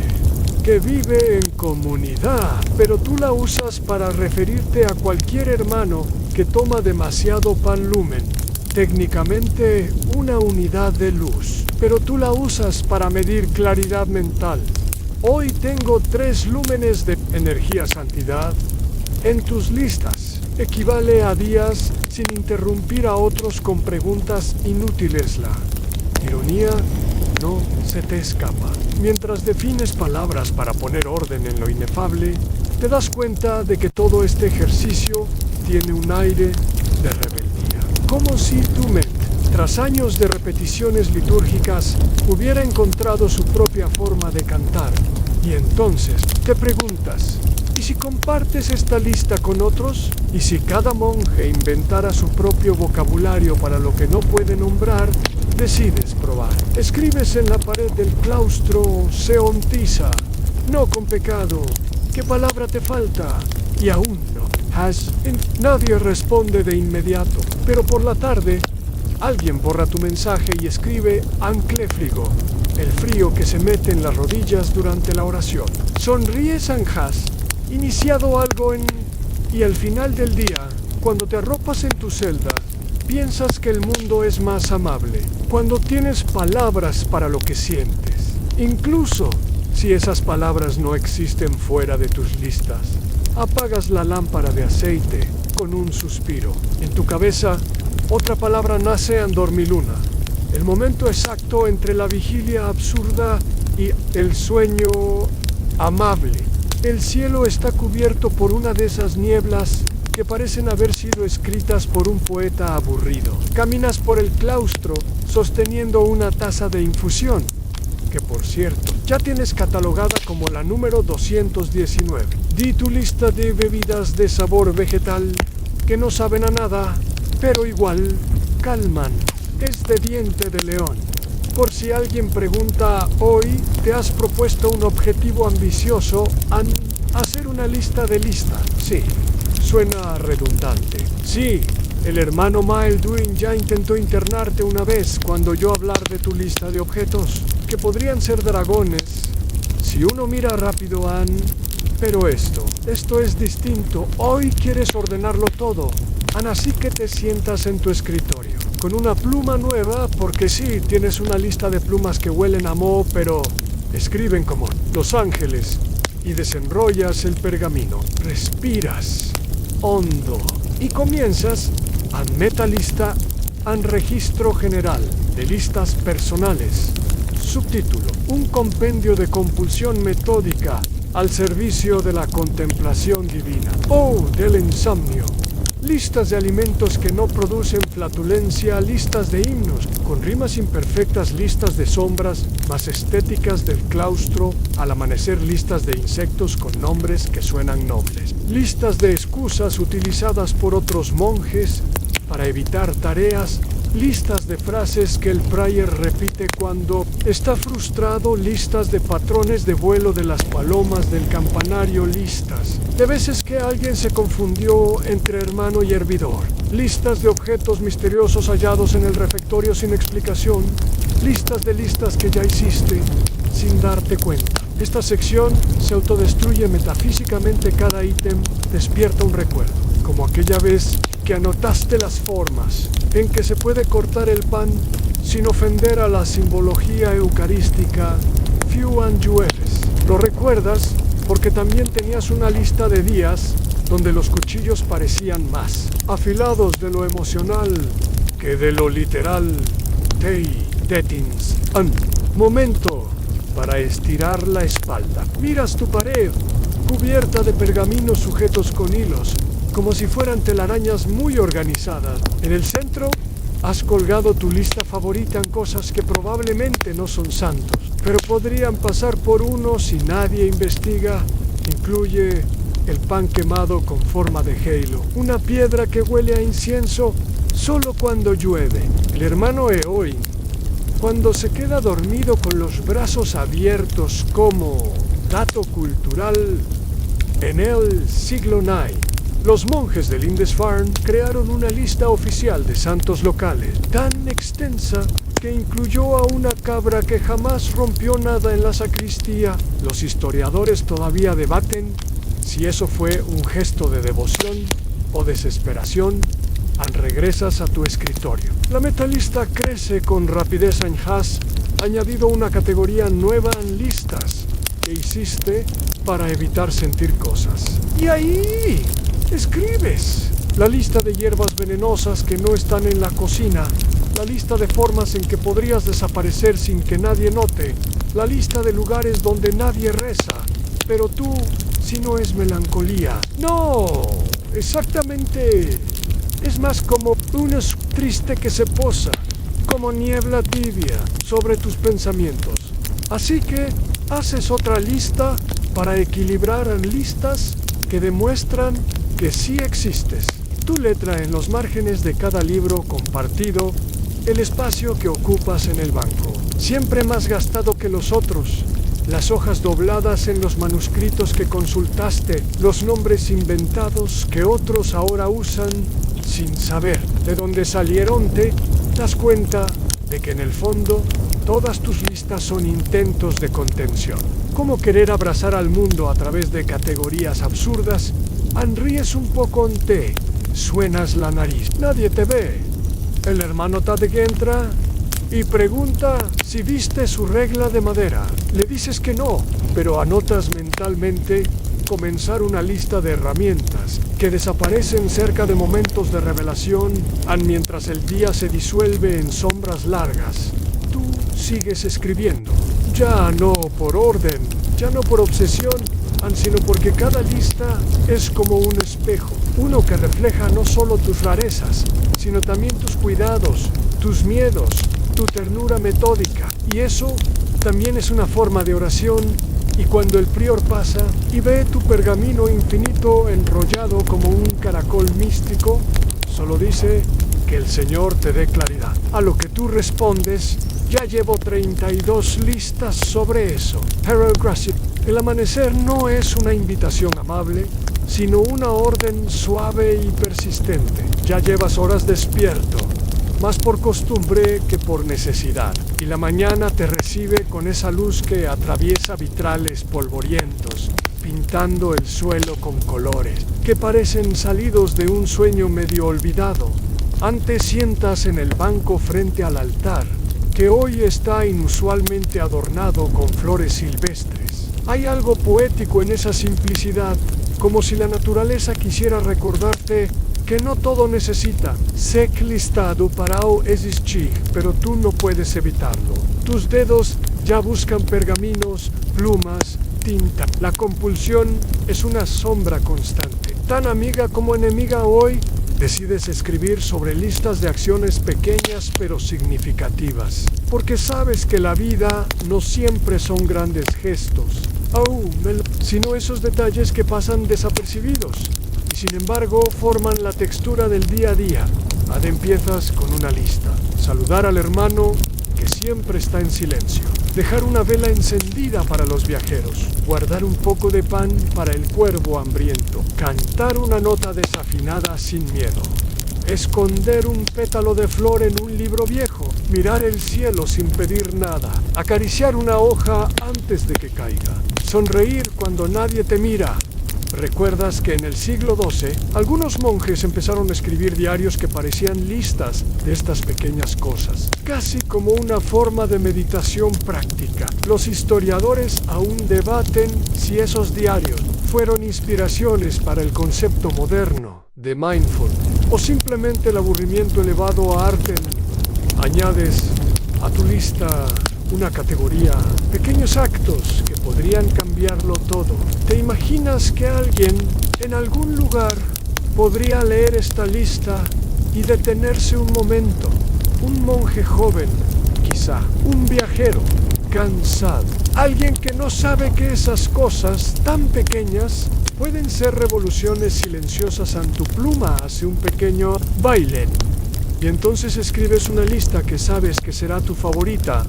que vive en comunidad, pero tú la usas para referirte a cualquier hermano que toma demasiado pan lumen, técnicamente una unidad de luz, pero tú la usas para medir claridad mental. Hoy tengo 3 lúmenes de energía santidad. En tus listas equivale a días sin interrumpir a otros con preguntas inútiles. La ironía no se te escapa. Mientras defines palabras para poner orden en lo inefable, te das cuenta de que todo este ejercicio tiene un aire de rebeldía. Como si tu mente, tras años de repeticiones litúrgicas, hubiera encontrado su propia forma de cantar. Y entonces te preguntas: ¿y si compartes esta lista con otros? ¿Y si cada monje inventara su propio vocabulario para lo que no puede nombrar? Decides probar. Escribes en la pared del claustro Seontisa: no con pecado. ¿Qué palabra te falta? Y aún no. Nadie responde de inmediato, pero por la tarde alguien borra tu mensaje y escribe ancléfrigo, el frío que se mete en las rodillas durante la oración. Sonríes, has iniciado algo y al final del día, cuando te arropas en tu celda, piensas que el mundo es más amable cuando tienes palabras para lo que sientes, incluso si esas palabras no existen fuera de tus listas. Apagas la lámpara de aceite con un suspiro. En tu cabeza, otra palabra nace en dormiluna, el momento exacto entre la vigilia absurda y el sueño amable. El cielo está cubierto por una de esas nieblas que parecen haber sido escritas por un poeta aburrido. Caminas por el claustro sosteniendo una taza de infusión, que por cierto, ya tienes catalogada como la número 219. Di tu lista de bebidas de sabor vegetal que no saben a nada, pero igual calman. Es de diente de león. Por si alguien pregunta, hoy te has propuesto un objetivo ambicioso, hacer una lista de lista. Sí, suena redundante. Sí, el hermano Maelduin ya intentó internarte una vez cuando oyó hablar de tu lista de objetos, que podrían ser dragones. Si uno mira rápido, pero esto es distinto. Hoy quieres ordenarlo todo. Así que te sientas en tu escritorio, con una pluma nueva, porque sí, tienes una lista de plumas que huelen a moho, pero escriben como Los Ángeles, y desenrollas el pergamino. Respiras hondo y comienzas metalista registro general de listas personales. Subtítulo: un compendio de compulsión metódica al servicio de la contemplación divina. Oh, del insomnio. listas de alimentos que no producen flatulencia, listas de himnos, con rimas imperfectas, listas de sombras más estéticas del claustro, al amanecer listas de insectos con nombres que suenan nobles, listas de excusas utilizadas por otros monjes para evitar tareas, listas de frases que el fraile repite cuando está frustrado, listas de patrones de vuelo de las palomas del campanario, listas de veces que alguien se confundió entre hermano y hervidor, listas de objetos misteriosos hallados en el refectorio sin explicación, listas de listas que ya hiciste sin darte cuenta. Esta sección se autodestruye metafísicamente. Cada ítem despierta un recuerdo, como aquella vez que anotaste las formas en que se puede cortar el pan sin ofender a la simbología eucarística Fiuan Jueves. Lo recuerdas porque también tenías una lista de días donde los cuchillos parecían más afilados de lo emocional que de lo literal. Tei detins an. Momento para estirar la espalda. Miras tu pared, cubierta de pergaminos sujetos con hilos, como si fueran telarañas muy organizadas. En el centro, has colgado tu lista favorita en cosas que probablemente no son santos, pero podrían pasar por uno si nadie investiga. Incluye el pan quemado con forma de halo, una piedra que huele a incienso solo cuando llueve, el hermano Eoin, cuando se queda dormido con los brazos abiertos. Como dato cultural, en el siglo IX, los monjes de Lindisfarne crearon una lista oficial de santos locales, tan extensa que incluyó a una cabra que jamás rompió nada en la sacristía. Los historiadores todavía debaten si eso fue un gesto de devoción o desesperación. Regresas a tu escritorio. La metalista crece con rapidez. Has añadido una categoría nueva en listas que hiciste para evitar sentir cosas. Y ahí escribes la lista de hierbas venenosas que no están en la cocina, la lista de formas en que podrías desaparecer sin que nadie note, la lista de lugares donde nadie reza, pero tú, si no es melancolía. No, exactamente. Es más como un triste que se posa, como niebla tibia sobre tus pensamientos. Así que haces otra lista para equilibrar en listas que demuestran que sí existes. Tu letra en los márgenes de cada libro compartido, el espacio que ocupas en el banco, siempre más gastado que los otros. Las hojas dobladas en los manuscritos que consultaste, los nombres inventados que otros ahora usan sin saber de dónde salieron. Te das cuenta de que en el fondo todas tus listas son intentos de contención. Como querer abrazar al mundo a través de categorías absurdas. Ríes un poco en té, suenas la nariz, nadie te ve. El hermano Tadek entra y pregunta si viste su regla de madera. Le dices que no, pero anotas mentalmente comenzar una lista de herramientas que desaparecen cerca de momentos de revelación mientras el día se disuelve en sombras largas. Tú sigues escribiendo, ya no por orden, ya no por obsesión, sino porque cada lista es como un espejo, uno que refleja no solo tus rarezas, sino también tus cuidados, tus miedos, tu ternura metódica. Y eso también es una forma de oración. Y cuando el prior pasa y ve tu pergamino infinito enrollado como un caracol místico, solo dice que el Señor te dé claridad. A lo que tú respondes, ya llevo 32 listas sobre eso. Harold Gracie. El amanecer no es una invitación amable, sino una orden suave y persistente. Ya llevas horas despierto, más por costumbre que por necesidad, y la mañana te recibe con esa luz que atraviesa vitrales polvorientos, pintando el suelo con colores que parecen salidos de un sueño medio olvidado. Antes sientas en el banco frente al altar, que hoy está inusualmente adornado con flores silvestres. Hay algo poético en esa simplicidad, como si la naturaleza quisiera recordarte que no todo necesita ser listado para existir, pero tú no puedes evitarlo. Tus dedos ya buscan pergaminos, plumas, tinta. La compulsión es una sombra constante, tan amiga como enemiga hoy. Decides escribir sobre listas de acciones pequeñas pero significativas, porque sabes que la vida no siempre son grandes gestos, sino esos detalles que pasan desapercibidos y sin embargo forman la textura del día a día. Empiezas con una lista: saludar al hermano que siempre está en silencio, dejar una vela encendida para los viajeros, guardar un poco de pan para el cuervo hambriento, cantar una nota desafinada sin miedo, esconder un pétalo de flor en un libro viejo, mirar el cielo sin pedir nada, acariciar una hoja antes de que caiga, sonreír cuando nadie te mira. ¿Recuerdas que en el siglo XII algunos monjes empezaron a escribir diarios que parecían listas de estas pequeñas cosas, casi como una forma de meditación práctica? Los historiadores aún debaten si esos diarios fueron inspiraciones para el concepto moderno de mindfulness o simplemente el aburrimiento elevado a arte. Añades a tu lista una categoría: pequeños actos que podrían cambiarlo todo. ¿Te imaginas que alguien en algún lugar podría leer esta lista y detenerse un momento? Un monje joven, quizá, un viajero cansado, alguien que no sabe que esas cosas tan pequeñas pueden ser revoluciones silenciosas ante tu pluma. Hace un pequeño baile y entonces escribes una lista que sabes que será tu favorita.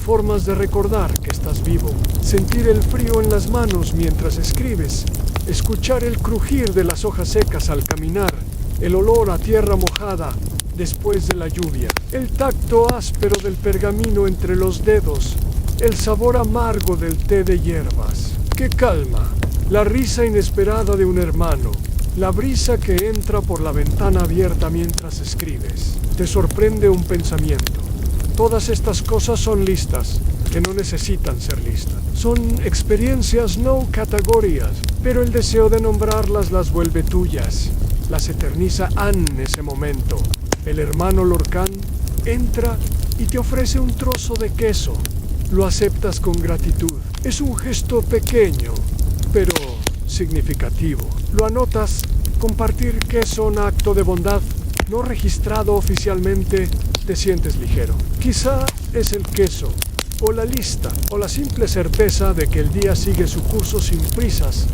Formas de recordar que estás vivo, sentir el frío en las manos mientras escribes, escuchar el crujir de las hojas secas al caminar, el olor a tierra mojada después de la lluvia, el tacto áspero del pergamino entre los dedos, el sabor amargo del té de hierbas. ¡Qué calma! La risa inesperada de un hermano, la brisa que entra por la ventana abierta mientras escribes. Te sorprende un pensamiento. Todas estas cosas son listas, que no necesitan ser listas. Son experiencias no categóricas, pero el deseo de nombrarlas las vuelve tuyas. Las eterniza en ese momento. El hermano Lorcan entra y te ofrece un trozo de queso. Lo aceptas con gratitud. Es un gesto pequeño, pero significativo. Lo anotas. Compartir queso, un acto de bondad no registrado oficialmente. Te sientes ligero. Quizá es el queso, o la lista, o la simple certeza de que el día sigue su curso sin prisas.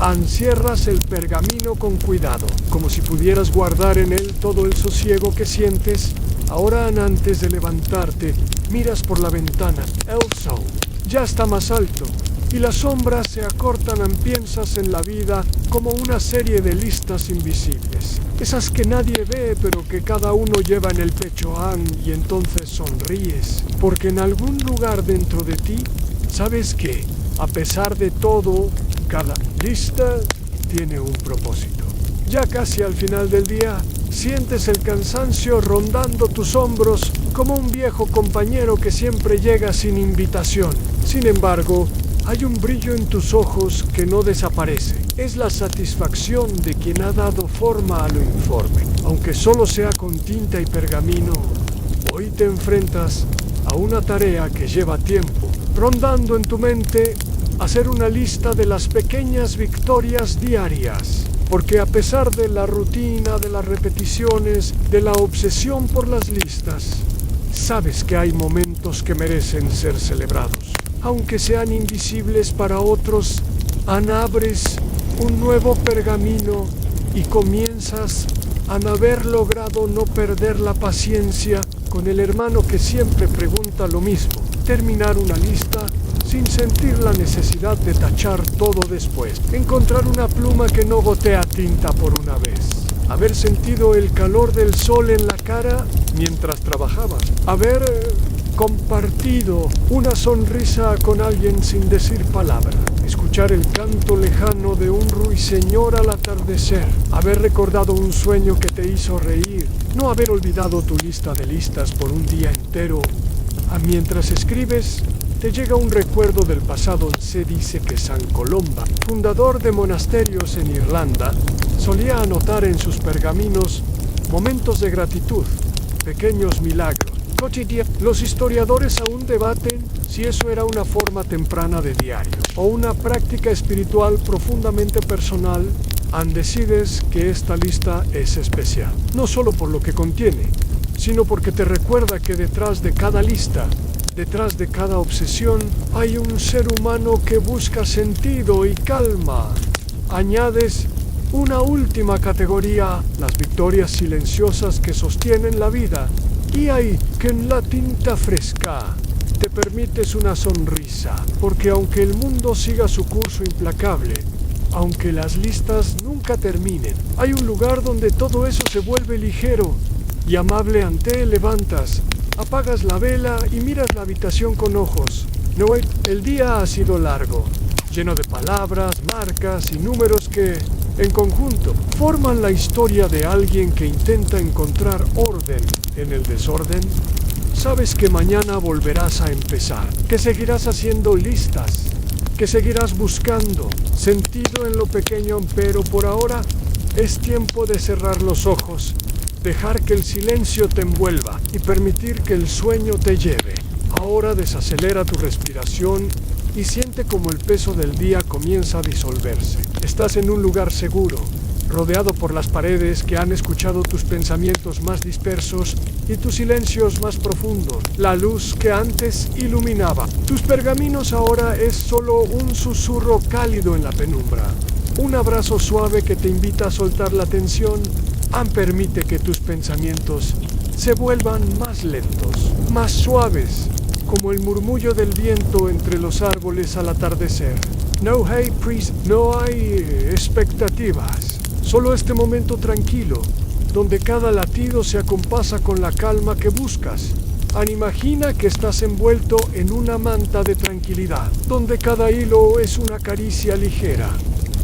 Encierras el pergamino con cuidado, como si pudieras guardar en él todo el sosiego que sientes. Ahora, antes de levantarte, miras por la ventana. El sol ya está más alto, y las sombras se acortan. Piensas en la vida como una serie de listas invisibles. Esas que nadie ve, pero que cada uno lleva en el pecho. Y entonces sonríes, porque en algún lugar dentro de ti sabes que, a pesar de todo, cada lista tiene un propósito. Ya casi al final del día, sientes el cansancio rondando tus hombros como un viejo compañero que siempre llega sin invitación. Sin embargo, hay un brillo en tus ojos que no desaparece. Es la satisfacción de quien ha dado forma a lo informe. Aunque solo sea con tinta y pergamino, hoy te enfrentas a una tarea que lleva tiempo. Rondando en tu mente, hacer una lista de las pequeñas victorias diarias. Porque a pesar de la rutina, de las repeticiones, de la obsesión por las listas, sabes que hay momentos que merecen ser celebrados. Aunque sean invisibles para otros, abres un nuevo pergamino y comienzas a haber logrado no perder la paciencia con el hermano que siempre pregunta lo mismo. Terminar una lista sin sentir la necesidad de tachar todo después. Encontrar una pluma que no gotea tinta por una vez. Haber sentido el calor del sol en la cara mientras trabajabas. Haber compartido una sonrisa con alguien sin decir palabra. Escuchar el canto lejano de un ruiseñor al atardecer. Haber recordado un sueño que te hizo reír. No haber olvidado tu lista de listas por un día entero. Mientras escribes, te llega un recuerdo del pasado. Se dice que San Colomba, fundador de monasterios en Irlanda, solía anotar en sus pergaminos momentos de gratitud, pequeños milagros. Los historiadores aún debaten si eso era una forma temprana de diario o una práctica espiritual profundamente personal decides que esta lista es especial, no solo por lo que contiene, sino porque te recuerda que detrás de cada lista, detrás de cada obsesión, hay un ser humano que busca sentido y calma. Añades una última categoría, las victorias silenciosas que sostienen la vida, y hay que en la tinta fresca te permites una sonrisa, porque aunque el mundo siga su curso implacable, aunque las listas nunca terminen, hay un lugar donde todo eso se vuelve ligero y amable. Ante él levantas, apagas la vela y miras la habitación con ojos. Noé, el día ha sido largo, lleno de palabras, marcas y números que, en conjunto, forman la historia de alguien que intenta encontrar orden en el desorden. Sabes que mañana volverás a empezar, que seguirás haciendo listas, que seguirás buscando sentido en lo pequeño, pero por ahora es tiempo de cerrar los ojos, dejar que el silencio te envuelva y permitir que el sueño te lleve. Ahora desacelera tu respiración y siente como el peso del día comienza a disolverse. Estás en un lugar seguro, rodeado por las paredes que han escuchado tus pensamientos más dispersos y tus silencios más profundos. La luz que antes iluminaba tus pergaminos ahora es solo un susurro cálido en la penumbra. Un abrazo suave que te invita a soltar la tensión. Permite que tus pensamientos se vuelvan más lentos, más suaves, como el murmullo del viento entre los árboles al atardecer. No hay prisa, no hay expectativas. Solo este momento tranquilo, donde cada latido se acompasa con la calma que buscas. Imagina que estás envuelto en una manta de tranquilidad, donde cada hilo es una caricia ligera,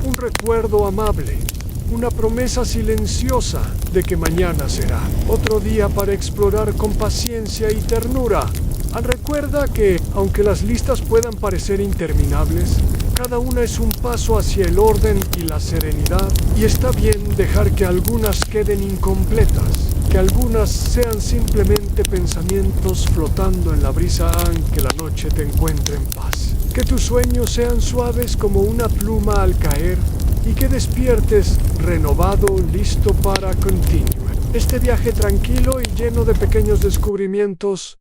un recuerdo amable, una promesa silenciosa de que mañana será otro día para explorar con paciencia y ternura. Recuerda que, aunque las listas puedan parecer interminables, cada una es un paso hacia el orden y la serenidad, y está bien dejar que algunas queden incompletas, que algunas sean simplemente pensamientos flotando en la brisa, aunque la noche te encuentre en paz. Que tus sueños sean suaves como una pluma al caer, y que despiertes renovado, listo para continuar este viaje tranquilo y lleno de pequeños descubrimientos